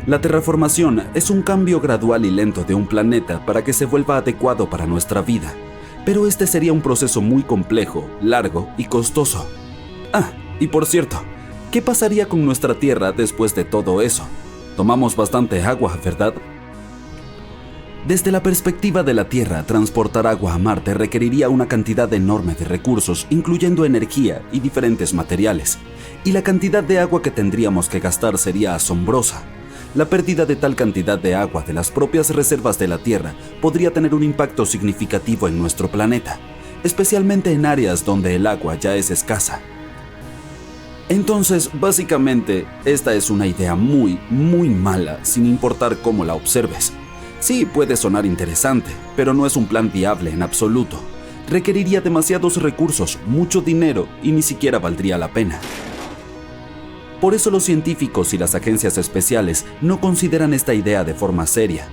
La terraformación es un cambio gradual y lento de un planeta para que se vuelva adecuado para nuestra vida, pero este sería un proceso muy complejo, largo y costoso. Y por cierto, ¿qué pasaría con nuestra Tierra después de todo eso? Tomamos bastante agua, ¿verdad? Desde la perspectiva de la Tierra, transportar agua a Marte requeriría una cantidad enorme de recursos, incluyendo energía y diferentes materiales. Y la cantidad de agua que tendríamos que gastar sería asombrosa. La pérdida de tal cantidad de agua de las propias reservas de la Tierra podría tener un impacto significativo en nuestro planeta, especialmente en áreas donde el agua ya es escasa. Entonces, básicamente, esta es una idea muy mala, sin importar cómo la observes. Sí, puede sonar interesante, pero no es un plan viable en absoluto. Requeriría demasiados recursos, mucho dinero y ni siquiera valdría la pena. Por eso los científicos y las agencias especiales no consideran esta idea de forma seria.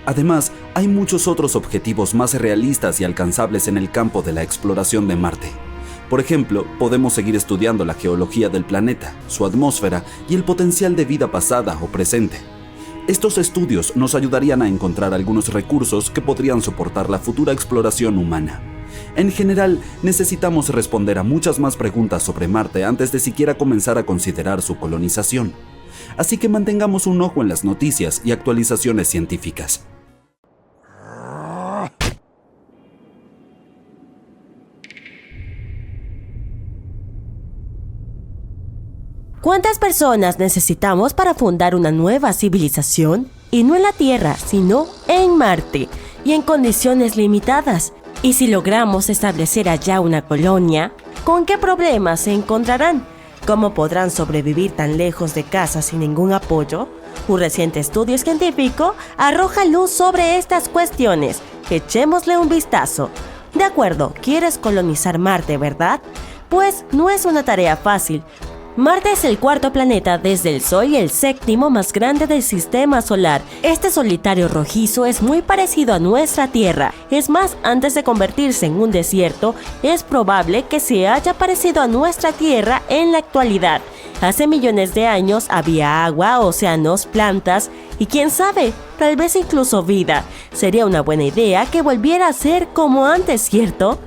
Además, hay muchos otros objetivos más realistas y alcanzables en el campo de la exploración de Marte. Por ejemplo, podemos seguir estudiando la geología del planeta, su atmósfera y el potencial de vida pasada o presente. Estos estudios nos ayudarían a encontrar algunos recursos que podrían soportar la futura exploración humana. En general, necesitamos responder a muchas más preguntas sobre Marte antes de siquiera comenzar a considerar su colonización. Así que mantengamos un ojo en las noticias y actualizaciones científicas. ¿Cuántas personas necesitamos para fundar una nueva civilización? Y no en la Tierra, sino en Marte, y en condiciones limitadas. Y si logramos establecer allá una colonia, ¿con qué problemas se encontrarán? ¿Cómo podrán sobrevivir tan lejos de casa sin ningún apoyo? Un reciente estudio científico arroja luz sobre estas cuestiones. Echémosle un vistazo. De acuerdo, ¿quieres colonizar Marte, verdad? Pues no es una tarea fácil. Marte es el cuarto planeta desde el Sol y el séptimo más grande del sistema solar. Este solitario rojizo es muy parecido a nuestra Tierra. Es más, antes de convertirse en un desierto, es probable que se haya parecido a nuestra Tierra en la actualidad. Hace millones de años había agua, océanos, plantas y quién sabe, tal vez incluso vida. Sería una buena idea que volviera a ser como antes, ¿cierto?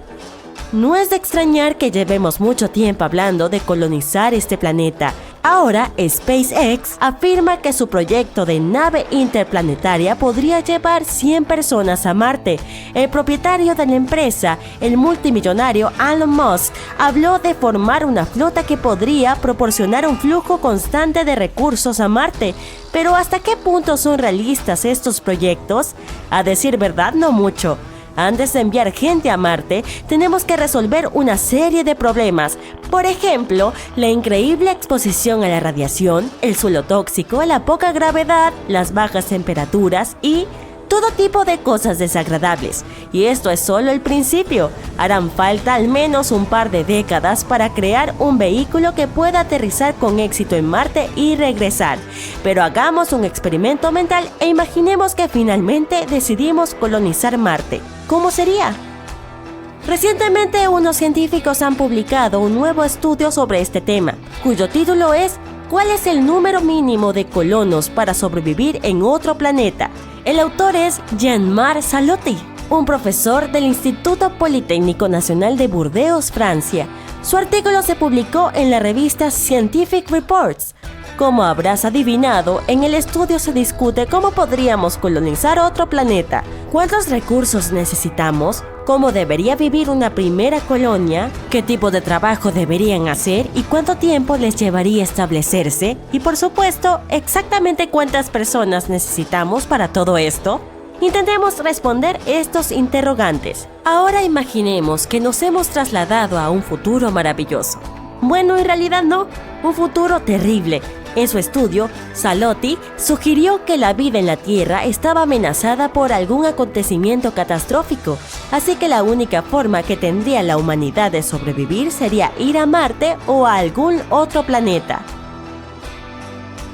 No es de extrañar que llevemos mucho tiempo hablando de colonizar este planeta. Ahora, SpaceX afirma que su proyecto de nave interplanetaria podría llevar 100 personas a Marte. El propietario de la empresa, el multimillonario Elon Musk, habló de formar una flota que podría proporcionar un flujo constante de recursos a Marte. Pero ¿hasta qué punto son realistas estos proyectos? A decir verdad, no mucho. Antes de enviar gente a Marte, tenemos que resolver una serie de problemas. Por ejemplo, la increíble exposición a la radiación, el suelo tóxico, la poca gravedad, las bajas temperaturas y todo tipo de cosas desagradables. Y esto es solo el principio. Harán falta al menos un par de décadas para crear un vehículo que pueda aterrizar con éxito en Marte y regresar. Pero hagamos un experimento mental e imaginemos que finalmente decidimos colonizar Marte. ¿Cómo sería? Recientemente unos científicos han publicado un nuevo estudio sobre este tema, cuyo título es ¿Cuál es el número mínimo de colonos para sobrevivir en otro planeta? El autor es Jean-Marc Salotti, un profesor del Instituto Politécnico Nacional de Burdeos, Francia. Su artículo se publicó en la revista Scientific Reports. Como habrás adivinado, en el estudio se discute cómo podríamos colonizar otro planeta, cuántos recursos necesitamos, cómo debería vivir una primera colonia, qué tipo de trabajo deberían hacer y cuánto tiempo les llevaría establecerse, y por supuesto, exactamente cuántas personas necesitamos para todo esto. Intentemos responder estos interrogantes. Ahora imaginemos que nos hemos trasladado a un futuro maravilloso. Bueno, en realidad no, un futuro terrible. En su estudio, Salotti sugirió que la vida en la Tierra estaba amenazada por algún acontecimiento catastrófico, así que la única forma que tendría la humanidad de sobrevivir sería ir a Marte o a algún otro planeta.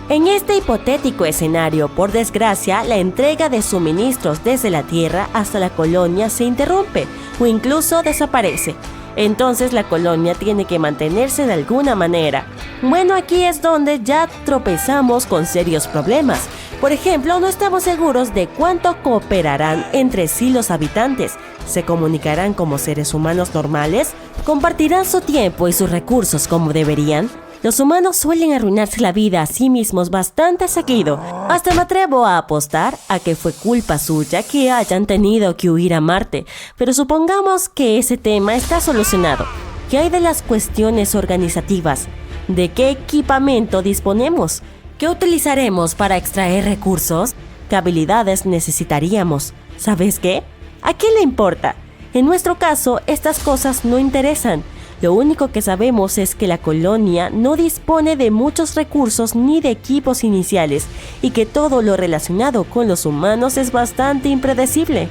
En este hipotético escenario, por desgracia, la entrega de suministros desde la Tierra hasta la colonia se interrumpe o incluso desaparece. Entonces la colonia tiene que mantenerse de alguna manera. Bueno, aquí es donde ya tropezamos con serios problemas. Por ejemplo, no estamos seguros de cuánto cooperarán entre sí los habitantes. ¿Se comunicarán como seres humanos normales? ¿Compartirán su tiempo y sus recursos como deberían? Los humanos suelen arruinarse la vida a sí mismos bastante seguido. Hasta me atrevo a apostar a que fue culpa suya que hayan tenido que huir a Marte. Pero supongamos que ese tema está solucionado. ¿Qué hay de las cuestiones organizativas? ¿De qué equipamiento disponemos? ¿Qué utilizaremos para extraer recursos? ¿Qué habilidades necesitaríamos? ¿Sabes qué? ¿A quién le importa? En nuestro caso, estas cosas no interesan. Lo único que sabemos es que la colonia no dispone de muchos recursos ni de equipos iniciales y que todo lo relacionado con los humanos es bastante impredecible.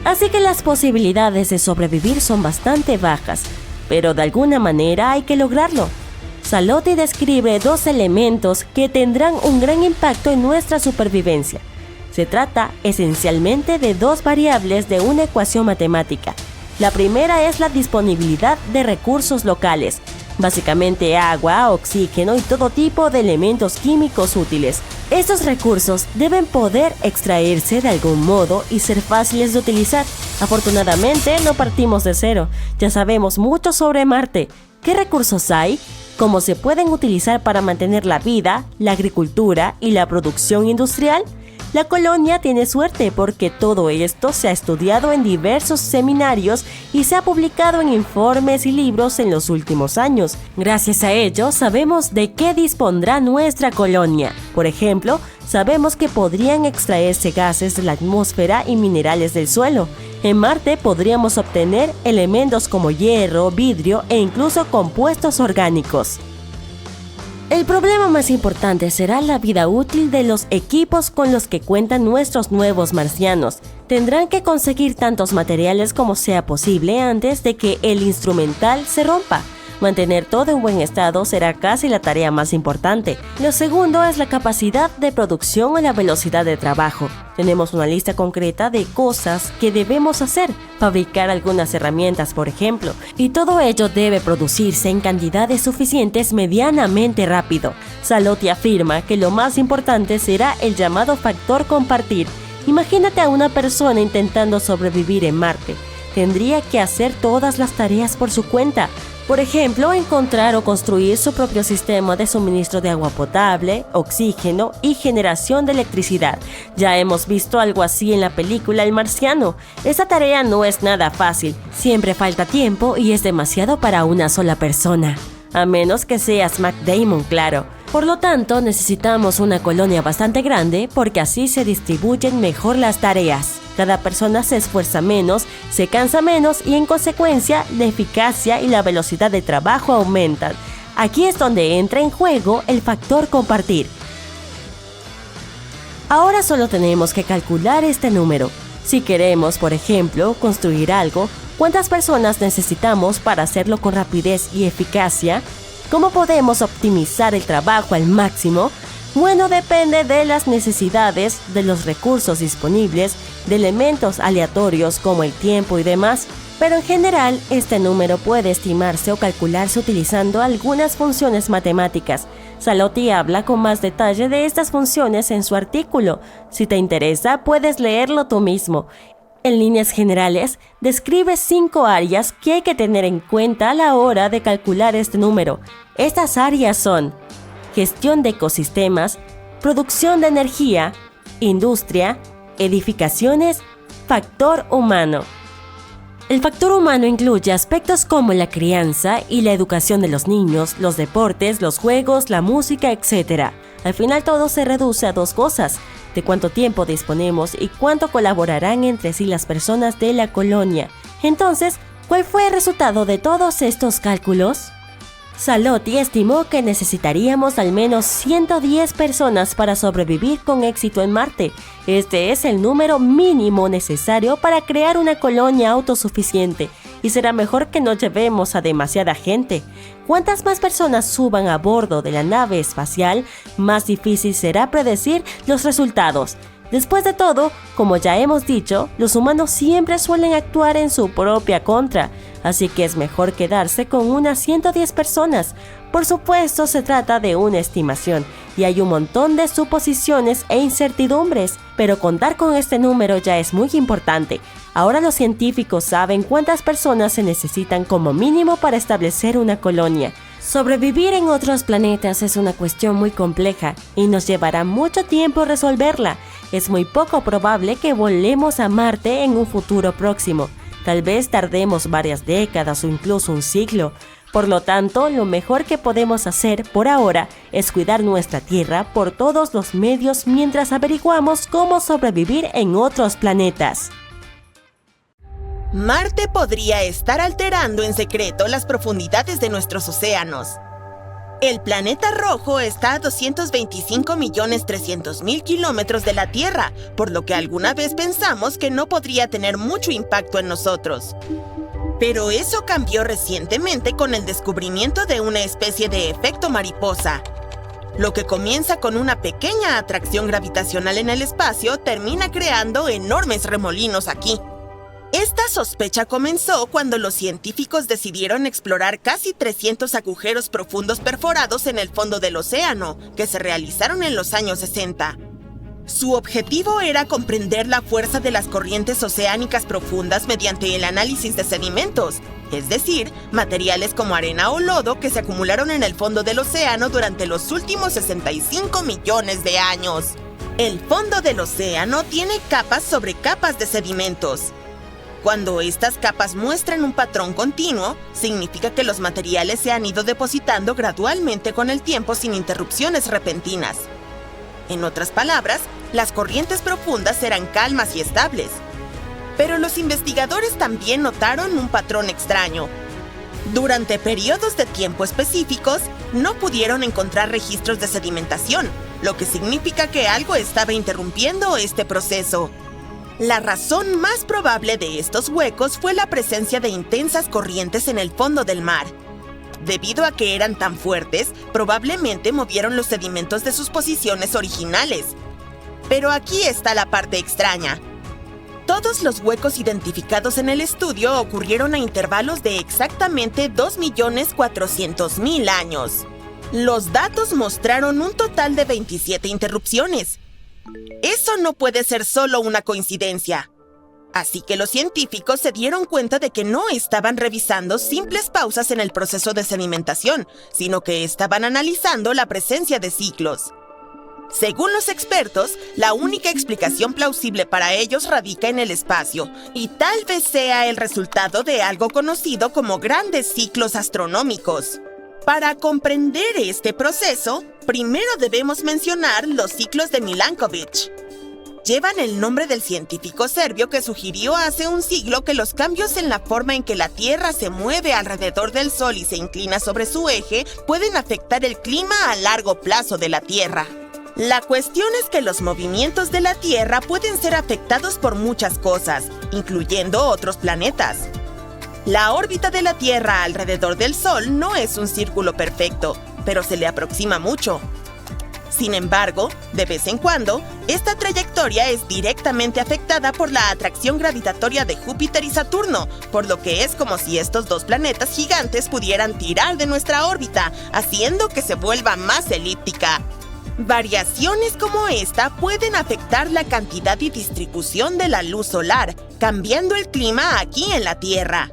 Así que las posibilidades de sobrevivir son bastante bajas, pero de alguna manera hay que lograrlo. Salotti describe dos elementos que tendrán un gran impacto en nuestra supervivencia. Se trata esencialmente de dos variables de una ecuación matemática. La primera es la disponibilidad de recursos locales, básicamente agua, oxígeno y todo tipo de elementos químicos útiles. Estos recursos deben poder extraerse de algún modo y ser fáciles de utilizar. Afortunadamente no partimos de cero, ya sabemos mucho sobre Marte. ¿Qué recursos hay? ¿Cómo se pueden utilizar para mantener la vida, la agricultura y la producción industrial? La colonia tiene suerte porque todo esto se ha estudiado en diversos seminarios y se ha publicado en informes y libros en los últimos años. Gracias a ello, sabemos de qué dispondrá nuestra colonia. Por ejemplo, sabemos que podrían extraerse gases de la atmósfera y minerales del suelo. En Marte podríamos obtener elementos como hierro, vidrio e incluso compuestos orgánicos. El problema más importante será la vida útil de los equipos con los que cuentan nuestros nuevos marcianos. Tendrán que conseguir tantos materiales como sea posible antes de que el instrumental se rompa. Mantener todo en buen estado será casi la tarea más importante. Lo segundo es la capacidad de producción o la velocidad de trabajo. Tenemos una lista concreta de cosas que debemos hacer, fabricar algunas herramientas, por ejemplo, y todo ello debe producirse en cantidades suficientes medianamente rápido. Salotti afirma que lo más importante será el llamado factor compartir. Imagínate a una persona intentando sobrevivir en Marte. Tendría que hacer todas las tareas por su cuenta. Por ejemplo, encontrar o construir su propio sistema de suministro de agua potable, oxígeno y generación de electricidad. Ya hemos visto algo así en la película El Marciano. Esa tarea no es nada fácil, siempre falta tiempo y es demasiado para una sola persona. A menos que seas Matt Damon, claro. Por lo tanto, necesitamos una colonia bastante grande porque así se distribuyen mejor las tareas. Cada persona se esfuerza menos, se cansa menos y en consecuencia la eficacia y la velocidad de trabajo aumentan. Aquí es donde entra en juego el factor compartir. Ahora solo tenemos que calcular este número. Si queremos, por ejemplo, construir algo, ¿cuántas personas necesitamos para hacerlo con rapidez y eficacia? ¿Cómo podemos optimizar el trabajo al máximo? Bueno, depende de las necesidades, de los recursos disponibles, de elementos aleatorios como el tiempo y demás, pero en general este número puede estimarse o calcularse utilizando algunas funciones matemáticas. Salotti habla con más detalle de estas funciones en su artículo. Si te interesa, puedes leerlo tú mismo. En líneas generales, describe 5 áreas que hay que tener en cuenta a la hora de calcular este número. Estas áreas son: gestión de ecosistemas, producción de energía, industria, edificaciones, factor humano. El factor humano incluye aspectos como la crianza y la educación de los niños, los deportes, los juegos, la música, etc. Al final todo se reduce a dos cosas: de cuánto tiempo disponemos y cuánto colaborarán entre sí las personas de la colonia. Entonces, ¿cuál fue el resultado de todos estos cálculos? Salotti estimó que necesitaríamos al menos 110 personas para sobrevivir con éxito en Marte. Este es el número mínimo necesario para crear una colonia autosuficiente, y será mejor que no llevemos a demasiada gente. Cuantas más personas suban a bordo de la nave espacial, más difícil será predecir los resultados. Después de todo, como ya hemos dicho, los humanos siempre suelen actuar en su propia contra, así que es mejor quedarse con unas 110 personas. Por supuesto, se trata de una estimación y hay un montón de suposiciones e incertidumbres, pero contar con este número ya es muy importante. Ahora los científicos saben cuántas personas se necesitan como mínimo para establecer una colonia. Sobrevivir en otros planetas es una cuestión muy compleja y nos llevará mucho tiempo resolverla. Es muy poco probable que volemos a Marte en un futuro próximo. Tal vez tardemos varias décadas o incluso un siglo. Por lo tanto, lo mejor que podemos hacer por ahora es cuidar nuestra Tierra por todos los medios mientras averiguamos cómo sobrevivir en otros planetas. Marte podría estar alterando en secreto las profundidades de nuestros océanos. El planeta rojo está a 225.300.000 kilómetros de la Tierra, por lo que alguna vez pensamos que no podría tener mucho impacto en nosotros. Pero eso cambió recientemente con el descubrimiento de una especie de efecto mariposa. Lo que comienza con una pequeña atracción gravitacional en el espacio termina creando enormes remolinos aquí. Esta sospecha comenzó cuando los científicos decidieron explorar casi 300 agujeros profundos perforados en el fondo del océano, que se realizaron en los años 60. Su objetivo era comprender la fuerza de las corrientes oceánicas profundas mediante el análisis de sedimentos, es decir, materiales como arena o lodo que se acumularon en el fondo del océano durante los últimos 65 millones de años. El fondo del océano tiene capas sobre capas de sedimentos. Cuando estas capas muestran un patrón continuo, significa que los materiales se han ido depositando gradualmente con el tiempo sin interrupciones repentinas. En otras palabras, las corrientes profundas eran calmas y estables. Pero los investigadores también notaron un patrón extraño. Durante periodos de tiempo específicos, no pudieron encontrar registros de sedimentación, lo que significa que algo estaba interrumpiendo este proceso. La razón más probable de estos huecos fue la presencia de intensas corrientes en el fondo del mar. Debido a que eran tan fuertes, probablemente movieron los sedimentos de sus posiciones originales. Pero aquí está la parte extraña. Todos los huecos identificados en el estudio ocurrieron a intervalos de exactamente 2.400.000 años. Los datos mostraron un total de 27 interrupciones. Eso no puede ser solo una coincidencia. Así que los científicos se dieron cuenta de que no estaban revisando simples pausas en el proceso de sedimentación, sino que estaban analizando la presencia de ciclos. Según los expertos, la única explicación plausible para ellos radica en el espacio, y tal vez sea el resultado de algo conocido como grandes ciclos astronómicos. Para comprender este proceso, primero debemos mencionar los ciclos de Milankovitch. Llevan el nombre del científico serbio que sugirió hace un siglo que los cambios en la forma en que la Tierra se mueve alrededor del Sol y se inclina sobre su eje pueden afectar el clima a largo plazo de la Tierra. La cuestión es que los movimientos de la Tierra pueden ser afectados por muchas cosas, incluyendo otros planetas. La órbita de la Tierra alrededor del Sol no es un círculo perfecto, pero se le aproxima mucho. Sin embargo, de vez en cuando, esta trayectoria es directamente afectada por la atracción gravitatoria de Júpiter y Saturno, por lo que es como si estos dos planetas gigantes pudieran tirar de nuestra órbita, haciendo que se vuelva más elíptica. Variaciones como esta pueden afectar la cantidad y distribución de la luz solar, cambiando el clima aquí en la Tierra.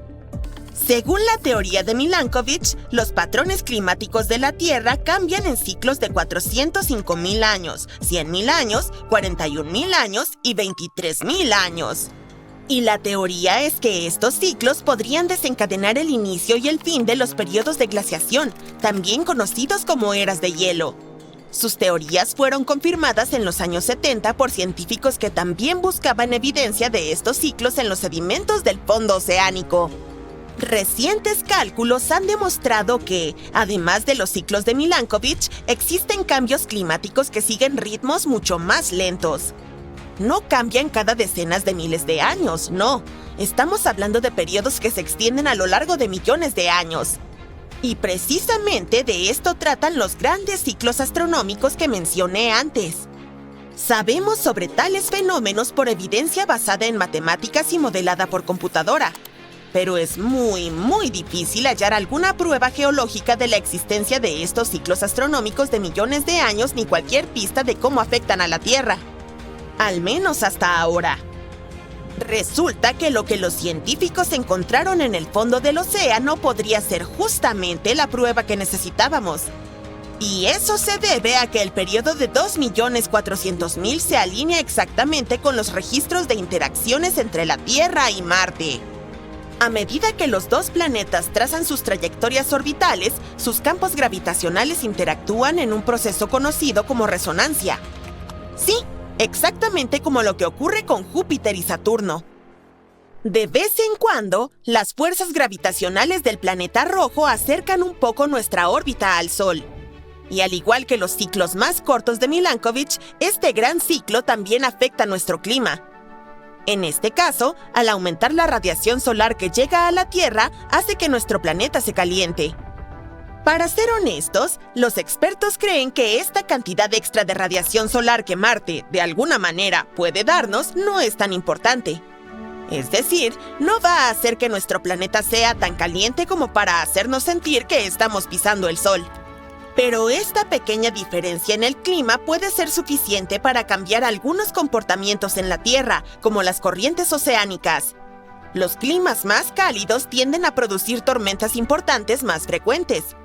Según la teoría de Milankovitch, los patrones climáticos de la Tierra cambian en ciclos de 405.000 años, 100.000 años, 41.000 años y 23.000 años. Y la teoría es que estos ciclos podrían desencadenar el inicio y el fin de los periodos de glaciación, también conocidos como eras de hielo. Sus teorías fueron confirmadas en los años 70 por científicos que también buscaban evidencia de estos ciclos en los sedimentos del fondo oceánico. Recientes cálculos han demostrado que, además de los ciclos de Milankovitch, existen cambios climáticos que siguen ritmos mucho más lentos. No cambian cada decenas de miles de años, no. Estamos hablando de periodos que se extienden a lo largo de millones de años. Y precisamente de esto tratan los grandes ciclos astronómicos que mencioné antes. Sabemos sobre tales fenómenos por evidencia basada en matemáticas y modelada por computadora. Pero es muy difícil hallar alguna prueba geológica de la existencia de estos ciclos astronómicos de millones de años ni cualquier pista de cómo afectan a la Tierra. Al menos hasta ahora. Resulta que lo que los científicos encontraron en el fondo del océano podría ser justamente la prueba que necesitábamos. Y eso se debe a que el periodo de 2.400.000 se alinea exactamente con los registros de interacciones entre la Tierra y Marte. A medida que los dos planetas trazan sus trayectorias orbitales, sus campos gravitacionales interactúan en un proceso conocido como resonancia. Sí, exactamente como lo que ocurre con Júpiter y Saturno. De vez en cuando, las fuerzas gravitacionales del planeta rojo acercan un poco nuestra órbita al Sol. Y al igual que los ciclos más cortos de Milankovitch, este gran ciclo también afecta nuestro clima. En este caso, al aumentar la radiación solar que llega a la Tierra, hace que nuestro planeta se caliente. Para ser honestos, los expertos creen que esta cantidad extra de radiación solar que Marte, de alguna manera, puede darnos no es tan importante. Es decir, no va a hacer que nuestro planeta sea tan caliente como para hacernos sentir que estamos pisando el Sol. Pero esta pequeña diferencia en el clima puede ser suficiente para cambiar algunos comportamientos en la Tierra, como las corrientes oceánicas. Los climas más cálidos tienden a producir tormentas importantes más frecuentes.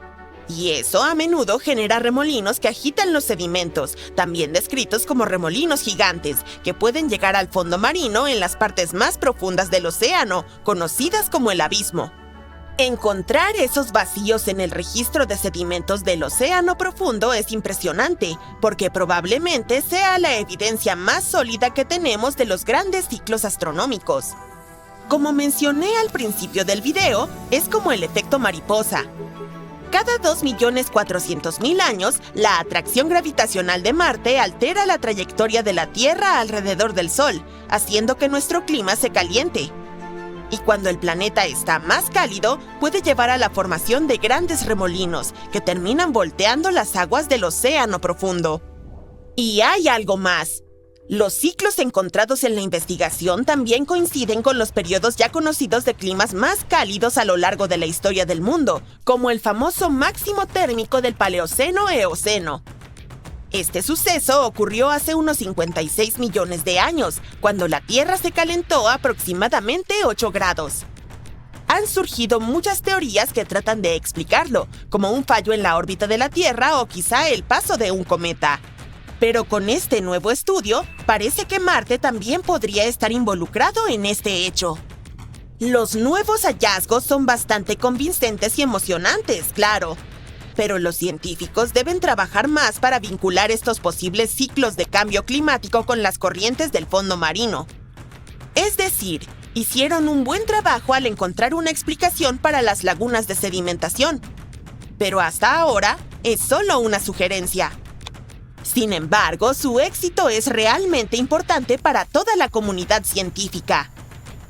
Y eso a menudo genera remolinos que agitan los sedimentos, también descritos como remolinos gigantes, que pueden llegar al fondo marino en las partes más profundas del océano, conocidas como el abismo. Encontrar esos vacíos en el registro de sedimentos del océano profundo es impresionante, porque probablemente sea la evidencia más sólida que tenemos de los grandes ciclos astronómicos. Como mencioné al principio del video, es como el efecto mariposa. Cada 2.400.000 años, la atracción gravitacional de Marte altera la trayectoria de la Tierra alrededor del Sol, haciendo que nuestro clima se caliente. Y cuando el planeta está más cálido, puede llevar a la formación de grandes remolinos, que terminan volteando las aguas del océano profundo. Y hay algo más. Los ciclos encontrados en la investigación también coinciden con los periodos ya conocidos de climas más cálidos a lo largo de la historia del mundo, como el famoso máximo térmico del Paleoceno-Eoceno. Este suceso ocurrió hace unos 56 millones de años, cuando la Tierra se calentó aproximadamente 8 grados. Han surgido muchas teorías que tratan de explicarlo, como un fallo en la órbita de la Tierra o quizá el paso de un cometa. Pero con este nuevo estudio, parece que Marte también podría estar involucrado en este hecho. Los nuevos hallazgos son bastante convincentes y emocionantes, claro. Pero los científicos deben trabajar más para vincular estos posibles ciclos de cambio climático con las corrientes del fondo marino. Es decir, hicieron un buen trabajo al encontrar una explicación para las lagunas de sedimentación. Pero hasta ahora, es solo una sugerencia. Sin embargo, su éxito es realmente importante para toda la comunidad científica.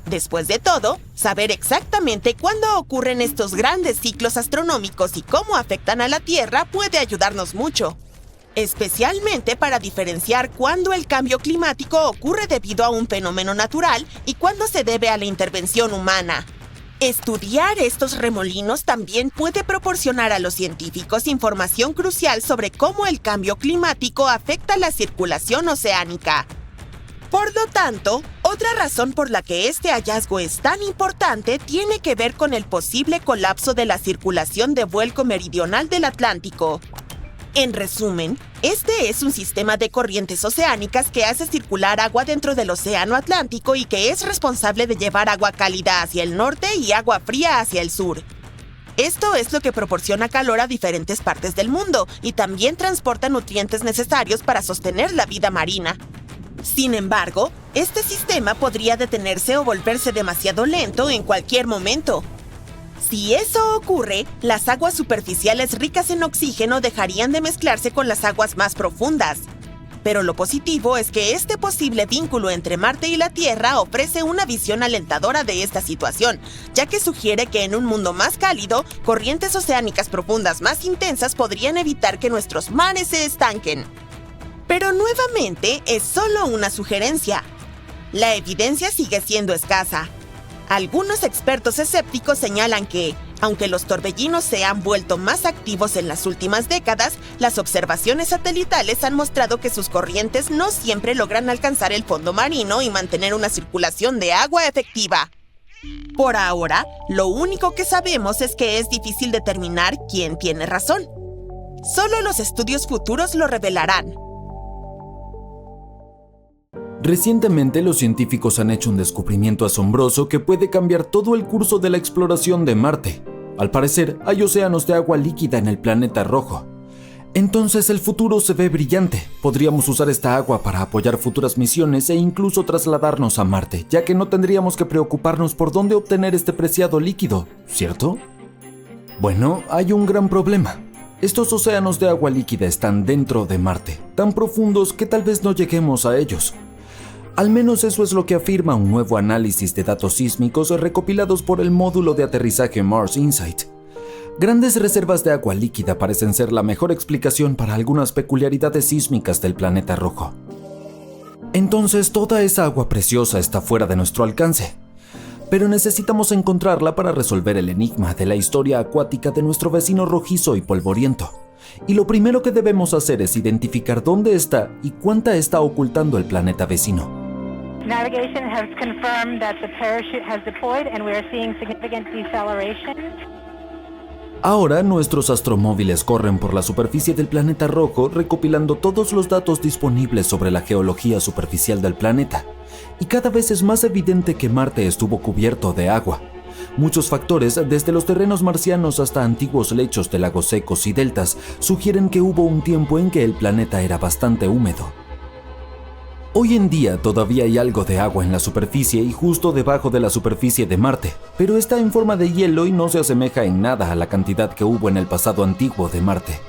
Después de todo, saber exactamente cuándo ocurren estos grandes ciclos astronómicos y cómo afectan a la Tierra puede ayudarnos mucho, especialmente para diferenciar cuándo el cambio climático ocurre debido a un fenómeno natural y cuándo se debe a la intervención humana. Estudiar estos remolinos también puede proporcionar a los científicos información crucial sobre cómo el cambio climático afecta la circulación oceánica. Por lo tanto, Otra razón por la que este hallazgo es tan importante tiene que ver con el posible colapso de la circulación de vuelco meridional del Atlántico. En resumen, este es un sistema de corrientes oceánicas que hace circular agua dentro del océano Atlántico y que es responsable de llevar agua cálida hacia el norte y agua fría hacia el sur. Esto es lo que proporciona calor a diferentes partes del mundo y también transporta nutrientes necesarios para sostener la vida marina. Sin embargo, este sistema podría detenerse o volverse demasiado lento en cualquier momento. Si eso ocurre, las aguas superficiales ricas en oxígeno dejarían de mezclarse con las aguas más profundas. Pero lo positivo es que este posible vínculo entre Marte y la Tierra ofrece una visión alentadora de esta situación, ya que sugiere que en un mundo más cálido, corrientes oceánicas profundas más intensas podrían evitar que nuestros mares se estanquen. Pero nuevamente es solo una sugerencia. La evidencia sigue siendo escasa. Algunos expertos escépticos señalan que, aunque los torbellinos se han vuelto más activos en las últimas décadas, las observaciones satelitales han mostrado que sus corrientes no siempre logran alcanzar el fondo marino y mantener una circulación de agua efectiva. Por ahora, lo único que sabemos es que es difícil determinar quién tiene razón. Solo los estudios futuros lo revelarán. Recientemente los científicos han hecho un descubrimiento asombroso que puede cambiar todo el curso de la exploración de Marte. Al parecer, hay océanos de agua líquida en el planeta rojo. Entonces el futuro se ve brillante. Podríamos usar esta agua para apoyar futuras misiones e incluso trasladarnos a Marte, ya que no tendríamos que preocuparnos por dónde obtener este preciado líquido, ¿cierto? Bueno, hay un gran problema. Estos océanos de agua líquida están dentro de Marte, tan profundos que tal vez no lleguemos a ellos. Al menos eso es lo que afirma un nuevo análisis de datos sísmicos recopilados por el módulo de aterrizaje Mars Insight. Grandes reservas de agua líquida parecen ser la mejor explicación para algunas peculiaridades sísmicas del planeta rojo. Entonces toda esa agua preciosa está fuera de nuestro alcance. Pero necesitamos encontrarla para resolver el enigma de la historia acuática de nuestro vecino rojizo y polvoriento. Y lo primero que debemos hacer es identificar dónde está y cuánta está ocultando el planeta vecino. Navigation has confirmed that the parachute has deployed and we are seeing significant deceleration. Ahora nuestros astromóviles corren por la superficie del planeta rojo recopilando todos los datos disponibles sobre la geología superficial del planeta. Y cada vez es más evidente que Marte estuvo cubierto de agua. Muchos factores, desde los terrenos marcianos hasta antiguos lechos de lagos secos y deltas, sugieren que hubo un tiempo en que el planeta era bastante húmedo. Hoy en día todavía hay algo de agua en la superficie y justo debajo de la superficie de Marte, pero está en forma de hielo y no se asemeja en nada a la cantidad que hubo en el pasado antiguo de Marte.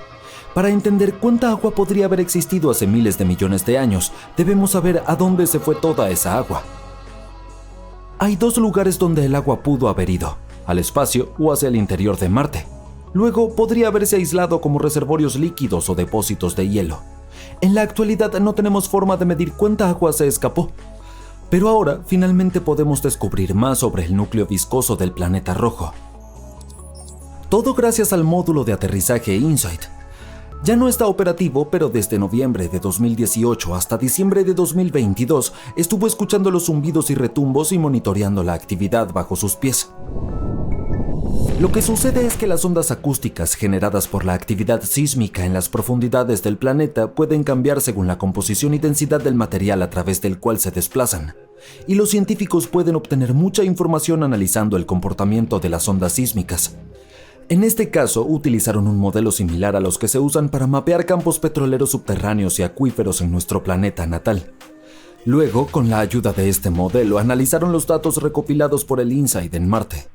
Para entender cuánta agua podría haber existido hace miles de millones de años, debemos saber a dónde se fue toda esa agua. Hay dos lugares donde el agua pudo haber ido, al espacio o hacia el interior de Marte. Luego podría haberse aislado como reservorios líquidos o depósitos de hielo. En la actualidad no tenemos forma de medir cuánta agua se escapó. Pero ahora finalmente podemos descubrir más sobre el núcleo viscoso del planeta rojo. Todo gracias al módulo de aterrizaje InSight. Ya no está operativo, pero desde noviembre de 2018 hasta diciembre de 2022 estuvo escuchando los zumbidos y retumbos y monitoreando la actividad bajo sus pies. Lo que sucede es que las ondas acústicas generadas por la actividad sísmica en las profundidades del planeta pueden cambiar según la composición y densidad del material a través del cual se desplazan, y los científicos pueden obtener mucha información analizando el comportamiento de las ondas sísmicas. En este caso, utilizaron un modelo similar a los que se usan para mapear campos petroleros subterráneos y acuíferos en nuestro planeta natal. Luego, con la ayuda de este modelo, analizaron los datos recopilados por el InSight en Marte.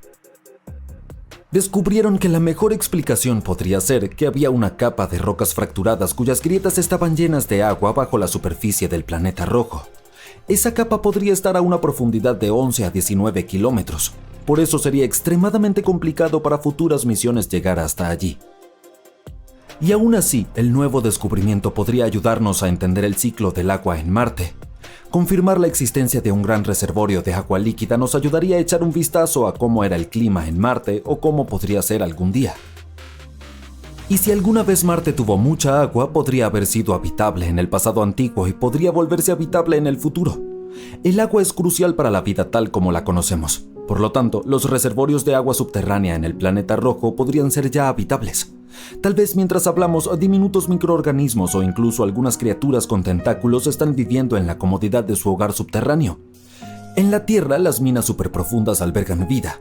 Descubrieron que la mejor explicación podría ser que había una capa de rocas fracturadas cuyas grietas estaban llenas de agua bajo la superficie del planeta rojo. Esa capa podría estar a una profundidad de 11 a 19 kilómetros. Por eso sería extremadamente complicado para futuras misiones llegar hasta allí. Y aún así, el nuevo descubrimiento podría ayudarnos a entender el ciclo del agua en Marte. Confirmar la existencia de un gran reservorio de agua líquida nos ayudaría a echar un vistazo a cómo era el clima en Marte o cómo podría ser algún día. Y si alguna vez Marte tuvo mucha agua, podría haber sido habitable en el pasado antiguo y podría volverse habitable en el futuro. El agua es crucial para la vida tal como la conocemos. Por lo tanto, los reservorios de agua subterránea en el planeta rojo podrían ser ya habitables. Tal vez mientras hablamos, diminutos microorganismos o incluso algunas criaturas con tentáculos están viviendo en la comodidad de su hogar subterráneo. En la Tierra, las minas superprofundas albergan vida.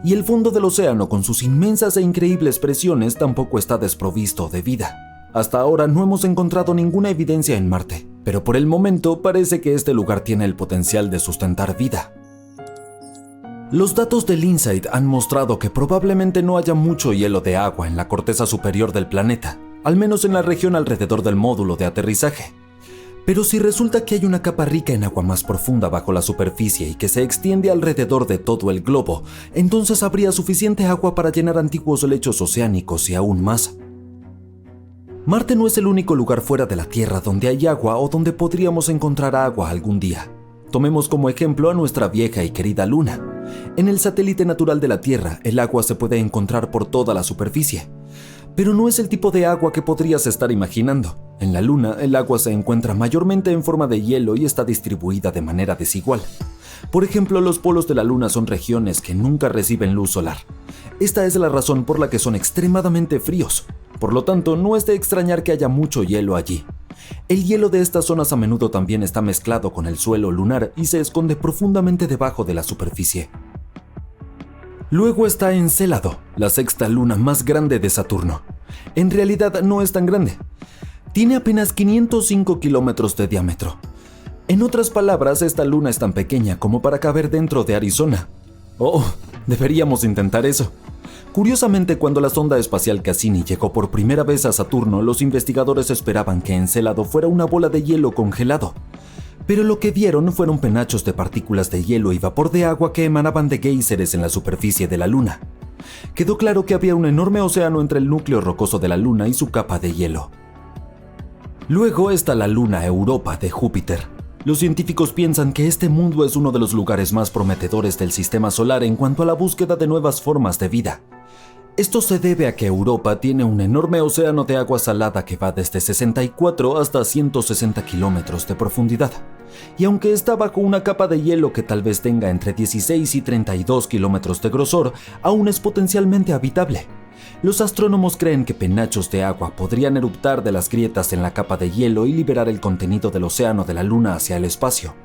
Y el fondo del océano, con sus inmensas e increíbles presiones, tampoco está desprovisto de vida. Hasta ahora no hemos encontrado ninguna evidencia en Marte, pero por el momento parece que este lugar tiene el potencial de sustentar vida. Los datos del InSight han mostrado que probablemente no haya mucho hielo de agua en la corteza superior del planeta, al menos en la región alrededor del módulo de aterrizaje. Pero si resulta que hay una capa rica en agua más profunda bajo la superficie y que se extiende alrededor de todo el globo, entonces habría suficiente agua para llenar antiguos lechos oceánicos y aún más. Marte no es el único lugar fuera de la Tierra donde hay agua o donde podríamos encontrar agua algún día. Tomemos como ejemplo a nuestra vieja y querida Luna. En el satélite natural de la Tierra, el agua se puede encontrar por toda la superficie. Pero no es el tipo de agua que podrías estar imaginando. En la Luna, el agua se encuentra mayormente en forma de hielo y está distribuida de manera desigual. Por ejemplo, los polos de la Luna son regiones que nunca reciben luz solar. Esta es la razón por la que son extremadamente fríos. Por lo tanto, no es de extrañar que haya mucho hielo allí. El hielo de estas zonas a menudo también está mezclado con el suelo lunar y se esconde profundamente debajo de la superficie. Luego está Encélado, la sexta luna más grande de Saturno. En realidad no es tan grande. Tiene apenas 505 kilómetros de diámetro. En otras palabras, esta luna es tan pequeña como para caber dentro de Arizona. Oh, deberíamos intentar eso. Curiosamente, cuando la sonda espacial Cassini llegó por primera vez a Saturno, los investigadores esperaban que Encélado fuera una bola de hielo congelado. Pero lo que vieron fueron penachos de partículas de hielo y vapor de agua que emanaban de géiseres en la superficie de la Luna. Quedó claro que había un enorme océano entre el núcleo rocoso de la Luna y su capa de hielo. Luego está la luna Europa de Júpiter. Los científicos piensan que este mundo es uno de los lugares más prometedores del sistema solar en cuanto a la búsqueda de nuevas formas de vida. Esto se debe a que Europa tiene un enorme océano de agua salada que va desde 64 hasta 160 kilómetros de profundidad. Y aunque está bajo una capa de hielo que tal vez tenga entre 16 y 32 kilómetros de grosor, aún es potencialmente habitable. Los astrónomos creen que penachos de agua podrían eruptar de las grietas en la capa de hielo y liberar el contenido del océano de la Luna hacia el espacio.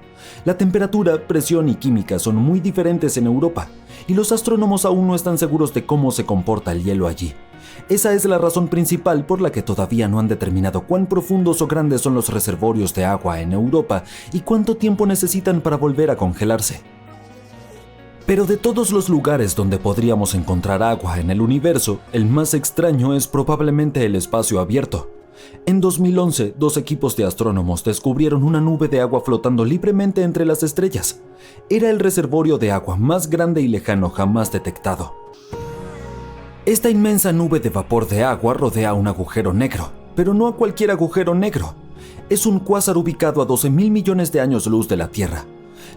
La temperatura, presión y química son muy diferentes en Europa, y los astrónomos aún no están seguros de cómo se comporta el hielo allí. Esa es la razón principal por la que todavía no han determinado cuán profundos o grandes son los reservorios de agua en Europa y cuánto tiempo necesitan para volver a congelarse. Pero de todos los lugares donde podríamos encontrar agua en el universo, el más extraño es probablemente el espacio abierto. En 2011, 2 equipos de astrónomos descubrieron una nube de agua flotando libremente entre las estrellas. Era el reservorio de agua más grande y lejano jamás detectado. Esta inmensa nube de vapor de agua rodea un agujero negro, pero no a cualquier agujero negro. Es un cuásar ubicado a 12.000 millones de años luz de la Tierra.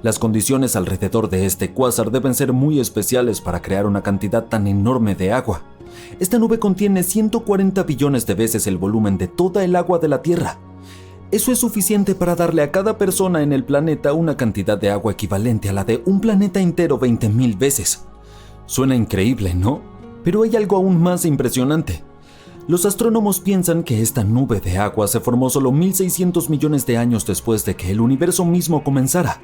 Las condiciones alrededor de este cuásar deben ser muy especiales para crear una cantidad tan enorme de agua. Esta nube contiene 140 billones de veces el volumen de toda el agua de la Tierra. Eso es suficiente para darle a cada persona en el planeta una cantidad de agua equivalente a la de un planeta entero 20.000 veces. Suena increíble, ¿no? Pero hay algo aún más impresionante. Los astrónomos piensan que esta nube de agua se formó solo 1.600 millones de años después de que el universo mismo comenzara.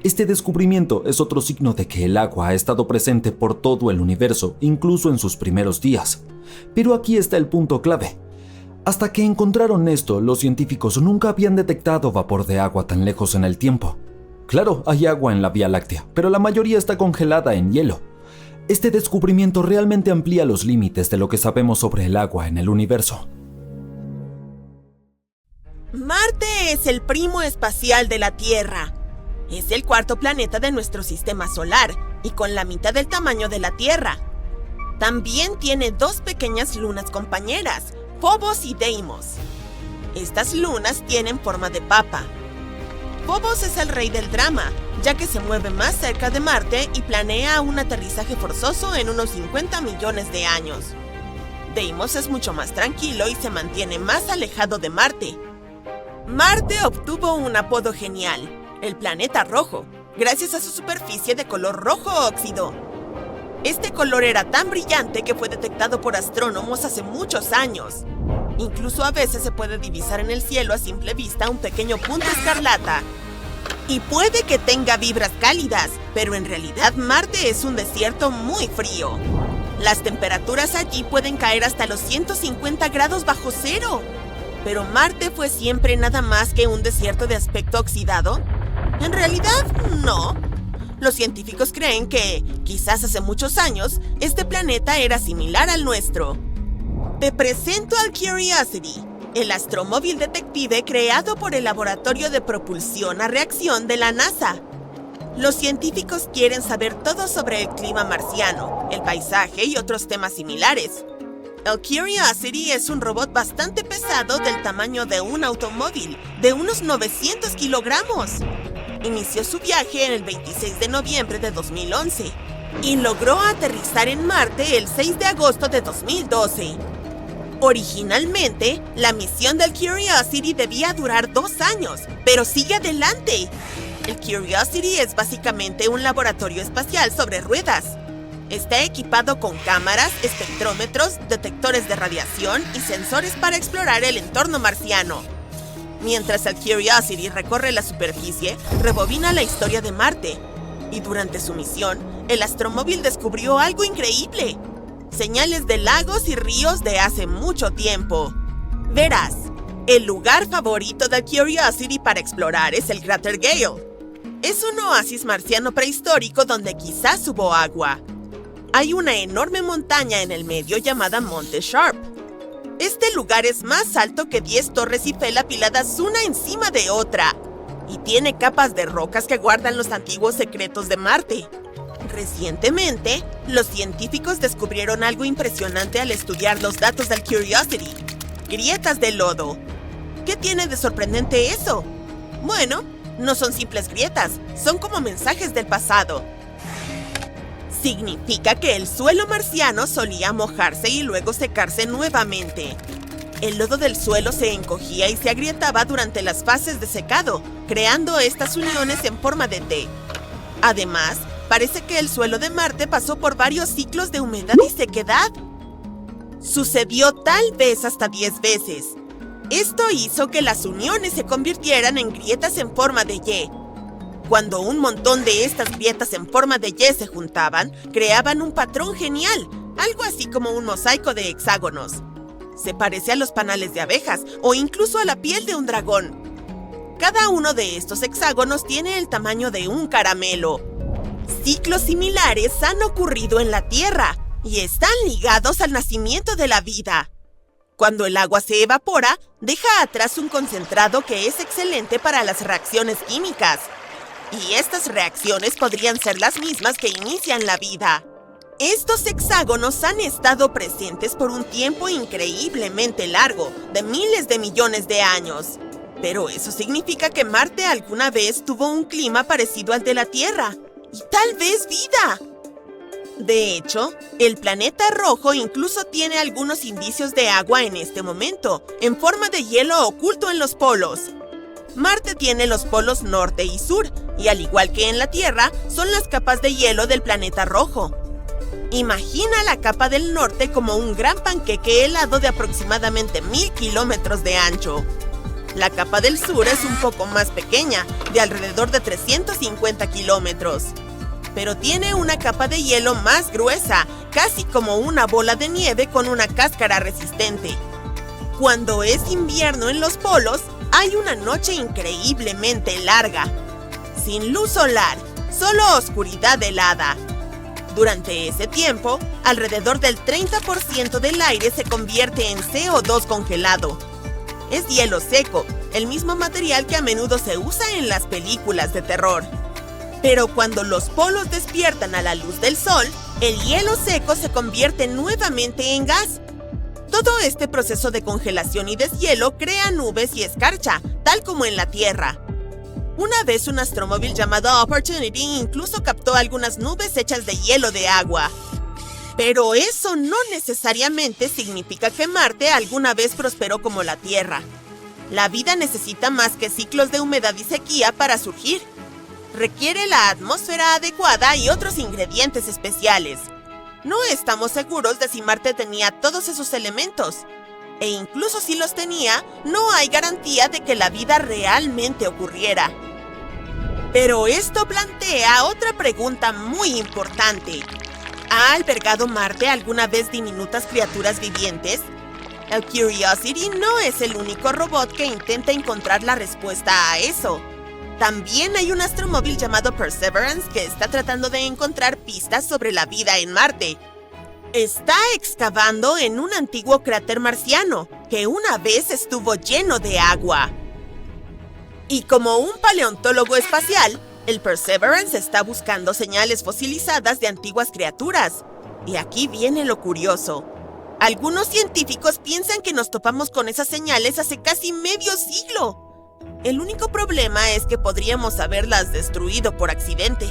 Este descubrimiento es otro signo de que el agua ha estado presente por todo el universo, incluso en sus primeros días. Pero aquí está el punto clave. Hasta que encontraron esto, los científicos nunca habían detectado vapor de agua tan lejos en el tiempo. Claro, hay agua en la Vía Láctea, pero la mayoría está congelada en hielo. Este descubrimiento realmente amplía los límites de lo que sabemos sobre el agua en el universo. Marte es el primo espacial de la Tierra. Es el cuarto planeta de nuestro sistema solar y con la mitad del tamaño de la Tierra. También tiene 2 pequeñas lunas compañeras, Phobos y Deimos. Estas lunas tienen forma de papa. Phobos es el rey del drama, ya que se mueve más cerca de Marte y planea un aterrizaje forzoso en unos 50 millones de años. Deimos es mucho más tranquilo y se mantiene más alejado de Marte. Marte obtuvo un apodo genial, el planeta rojo, gracias a su superficie de color rojo óxido. Este color era tan brillante que fue detectado por astrónomos hace muchos años. Incluso a veces se puede divisar en el cielo a simple vista un pequeño punto escarlata. Y puede que tenga vibras cálidas, pero en realidad Marte es un desierto muy frío. Las temperaturas allí pueden caer hasta los 150 grados bajo cero. ¿Pero Marte fue siempre nada más que un desierto de aspecto oxidado? En realidad, no. Los científicos creen que, quizás hace muchos años, este planeta era similar al nuestro. Te presento al Curiosity, el astromóvil detective creado por el Laboratorio de Propulsión a Reacción de la NASA. Los científicos quieren saber todo sobre el clima marciano, el paisaje y otros temas similares. El Curiosity es un robot bastante pesado del tamaño de un automóvil, de unos 900 kilogramos. Inició su viaje en el 26 de noviembre de 2011 y logró aterrizar en Marte el 6 de agosto de 2012. Originalmente, la misión del Curiosity debía durar 2 años, pero sigue adelante. El Curiosity es básicamente un laboratorio espacial sobre ruedas. Está equipado con cámaras, espectrómetros, detectores de radiación y sensores para explorar el entorno marciano. Mientras el Curiosity recorre la superficie, rebobina la historia de Marte. Y durante su misión, el astromóvil descubrió algo increíble: señales de lagos y ríos de hace mucho tiempo. Verás, el lugar favorito del Curiosity para explorar es el cráter Gale. Es un oasis marciano prehistórico donde quizás hubo agua. Hay una enorme montaña en el medio llamada Monte Sharp. Este lugar es más alto que 10 torres Eiffel apiladas una encima de otra, y tiene capas de rocas que guardan los antiguos secretos de Marte. Recientemente, los científicos descubrieron algo impresionante al estudiar los datos del Curiosity: grietas de lodo. ¿Qué tiene de sorprendente eso? Bueno, no son simples grietas, son como mensajes del pasado. Significa que el suelo marciano solía mojarse y luego secarse nuevamente. El lodo del suelo se encogía y se agrietaba durante las fases de secado, creando estas uniones en forma de T. Además, parece que el suelo de Marte pasó por varios ciclos de humedad y sequedad. Sucedió tal vez hasta 10 veces. Esto hizo que las uniones se convirtieran en grietas en forma de Y. Cuando un montón de estas grietas en forma de Y se juntaban, creaban un patrón genial, algo así como un mosaico de hexágonos. Se parece a los panales de abejas o incluso a la piel de un dragón. Cada uno de estos hexágonos tiene el tamaño de un caramelo. Ciclos similares han ocurrido en la Tierra y están ligados al nacimiento de la vida. Cuando el agua se evapora, deja atrás un concentrado que es excelente para las reacciones químicas. Y estas reacciones podrían ser las mismas que inician la vida. Estos hexágonos han estado presentes por un tiempo increíblemente largo, de miles de millones de años. Pero eso significa que Marte alguna vez tuvo un clima parecido al de la Tierra, y tal vez vida. De hecho, el planeta rojo incluso tiene algunos indicios de agua en este momento, en forma de hielo oculto en los polos. Marte tiene los polos norte y sur, y al igual que en la Tierra, son las capas de hielo del planeta rojo. Imagina la capa del norte como un gran panqueque helado de aproximadamente 1000 kilómetros de ancho. La capa del sur es un poco más pequeña, de alrededor de 350 kilómetros. Pero tiene una capa de hielo más gruesa, casi como una bola de nieve con una cáscara resistente. Cuando es invierno en los polos, hay una noche increíblemente larga. Sin luz solar, solo oscuridad helada. Durante ese tiempo, alrededor del 30% del aire se convierte en CO2 congelado. Es hielo seco, el mismo material que a menudo se usa en las películas de terror. Pero cuando los polos despiertan a la luz del sol, el hielo seco se convierte nuevamente en gas. Todo este proceso de congelación y deshielo crea nubes y escarcha, tal como en la Tierra. Una vez un astromóvil llamado Opportunity incluso captó algunas nubes hechas de hielo de agua. Pero eso no necesariamente significa que Marte alguna vez prosperó como la Tierra. La vida necesita más que ciclos de humedad y sequía para surgir. Requiere la atmósfera adecuada y otros ingredientes especiales. No estamos seguros de si Marte tenía todos esos elementos. E incluso si los tenía, no hay garantía de que la vida realmente ocurriera. Pero esto plantea otra pregunta muy importante. ¿Ha albergado Marte alguna vez diminutas criaturas vivientes? El Curiosity no es el único robot que intenta encontrar la respuesta a eso. También hay un astromóvil llamado Perseverance que está tratando de encontrar pistas sobre la vida en Marte. Está excavando en un antiguo cráter marciano, que una vez estuvo lleno de agua. Y como un paleontólogo espacial, el Perseverance está buscando señales fosilizadas de antiguas criaturas. Y aquí viene lo curioso. Algunos científicos piensan que nos topamos con esas señales hace casi medio siglo. El único problema es que podríamos haberlas destruido por accidente.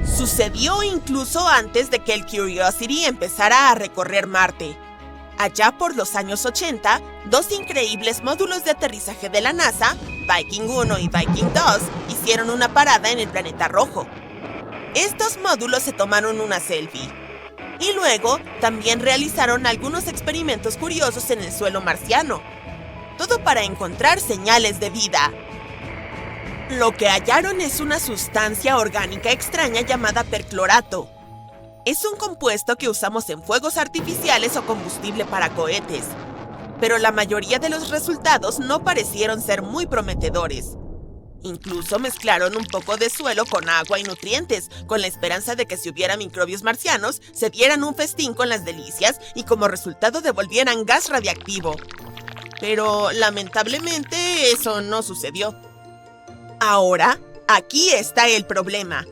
Sucedió incluso antes de que el Curiosity empezara a recorrer Marte. Allá por los años 80, dos increíbles módulos de aterrizaje de la NASA, Viking 1 y Viking 2, hicieron una parada en el planeta rojo. Estos módulos se tomaron una selfie. Y luego también realizaron algunos experimentos curiosos en el suelo marciano. Todo para encontrar señales de vida. Lo que hallaron es una sustancia orgánica extraña llamada perclorato. Es un compuesto que usamos en fuegos artificiales o combustible para cohetes. Pero la mayoría de los resultados no parecieron ser muy prometedores. Incluso mezclaron un poco de suelo con agua y nutrientes, con la esperanza de que si hubiera microbios marcianos, se dieran un festín con las delicias y como resultado devolvieran gas radiactivo. Pero, lamentablemente, eso no sucedió. Ahora, aquí está el problema.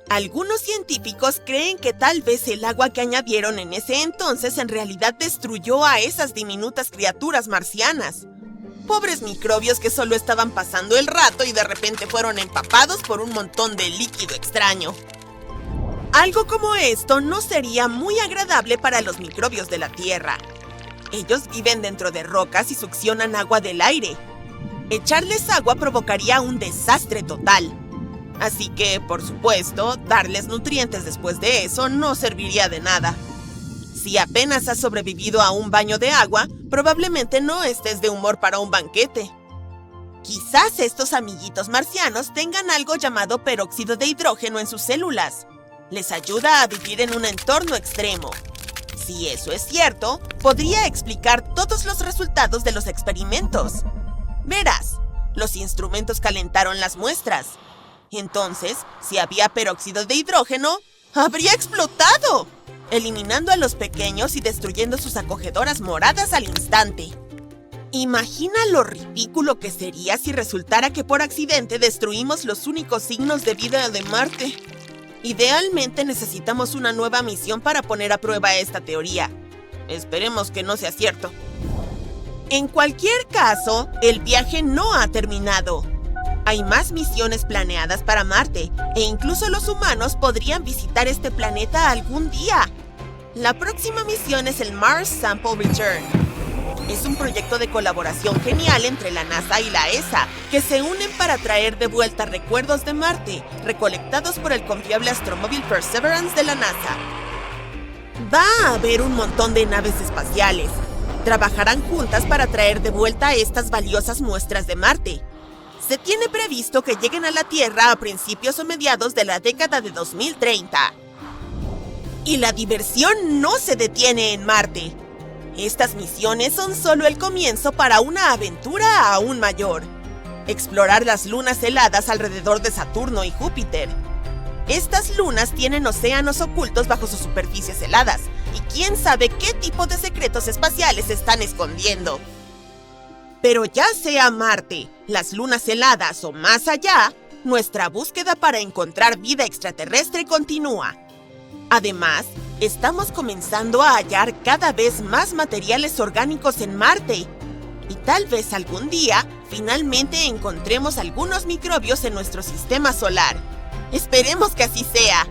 Algunos científicos creen que tal vez el agua que añadieron en ese entonces en realidad destruyó a esas diminutas criaturas marcianas. Pobres microbios que solo estaban pasando el rato y de repente fueron empapados por un montón de líquido extraño. Algo como esto no sería muy agradable para los microbios de la Tierra. Ellos viven dentro de rocas y succionan agua del aire. Echarles agua provocaría un desastre total. Así que, por supuesto, darles nutrientes después de eso no serviría de nada. Si apenas has sobrevivido a un baño de agua, probablemente no estés de humor para un banquete. Quizás estos amiguitos marcianos tengan algo llamado peróxido de hidrógeno en sus células. Les ayuda a vivir en un entorno extremo. Si eso es cierto, podría explicar todos los resultados de los experimentos. Verás, los instrumentos calentaron las muestras. Entonces, si había peróxido de hidrógeno, ¡habría explotado!, eliminando a los pequeños y destruyendo sus acogedoras moradas al instante. Imagina lo ridículo que sería si resultara que por accidente destruimos los únicos signos de vida de Marte. Idealmente necesitamos una nueva misión para poner a prueba esta teoría. Esperemos que no sea cierto. En cualquier caso, el viaje no ha terminado. Hay más misiones planeadas para Marte, e incluso los humanos podrían visitar este planeta algún día. La próxima misión es el Mars Sample Return. Es un proyecto de colaboración genial entre la NASA y la ESA, que se unen para traer de vuelta recuerdos de Marte, recolectados por el confiable astromóvil Perseverance de la NASA. Va a haber un montón de naves espaciales. Trabajarán juntas para traer de vuelta estas valiosas muestras de Marte. Se tiene previsto que lleguen a la Tierra a principios o mediados de la década de 2030. Y la diversión no se detiene en Marte. Estas misiones son solo el comienzo para una aventura aún mayor. Explorar las lunas heladas alrededor de Saturno y Júpiter. Estas lunas tienen océanos ocultos bajo sus superficies heladas, y quién sabe qué tipo de secretos espaciales se están escondiendo. Pero ya sea Marte, las lunas heladas o más allá, nuestra búsqueda para encontrar vida extraterrestre continúa. Además, estamos comenzando a hallar cada vez más materiales orgánicos en Marte. Y tal vez algún día, finalmente encontremos algunos microbios en nuestro sistema solar. Esperemos que así sea.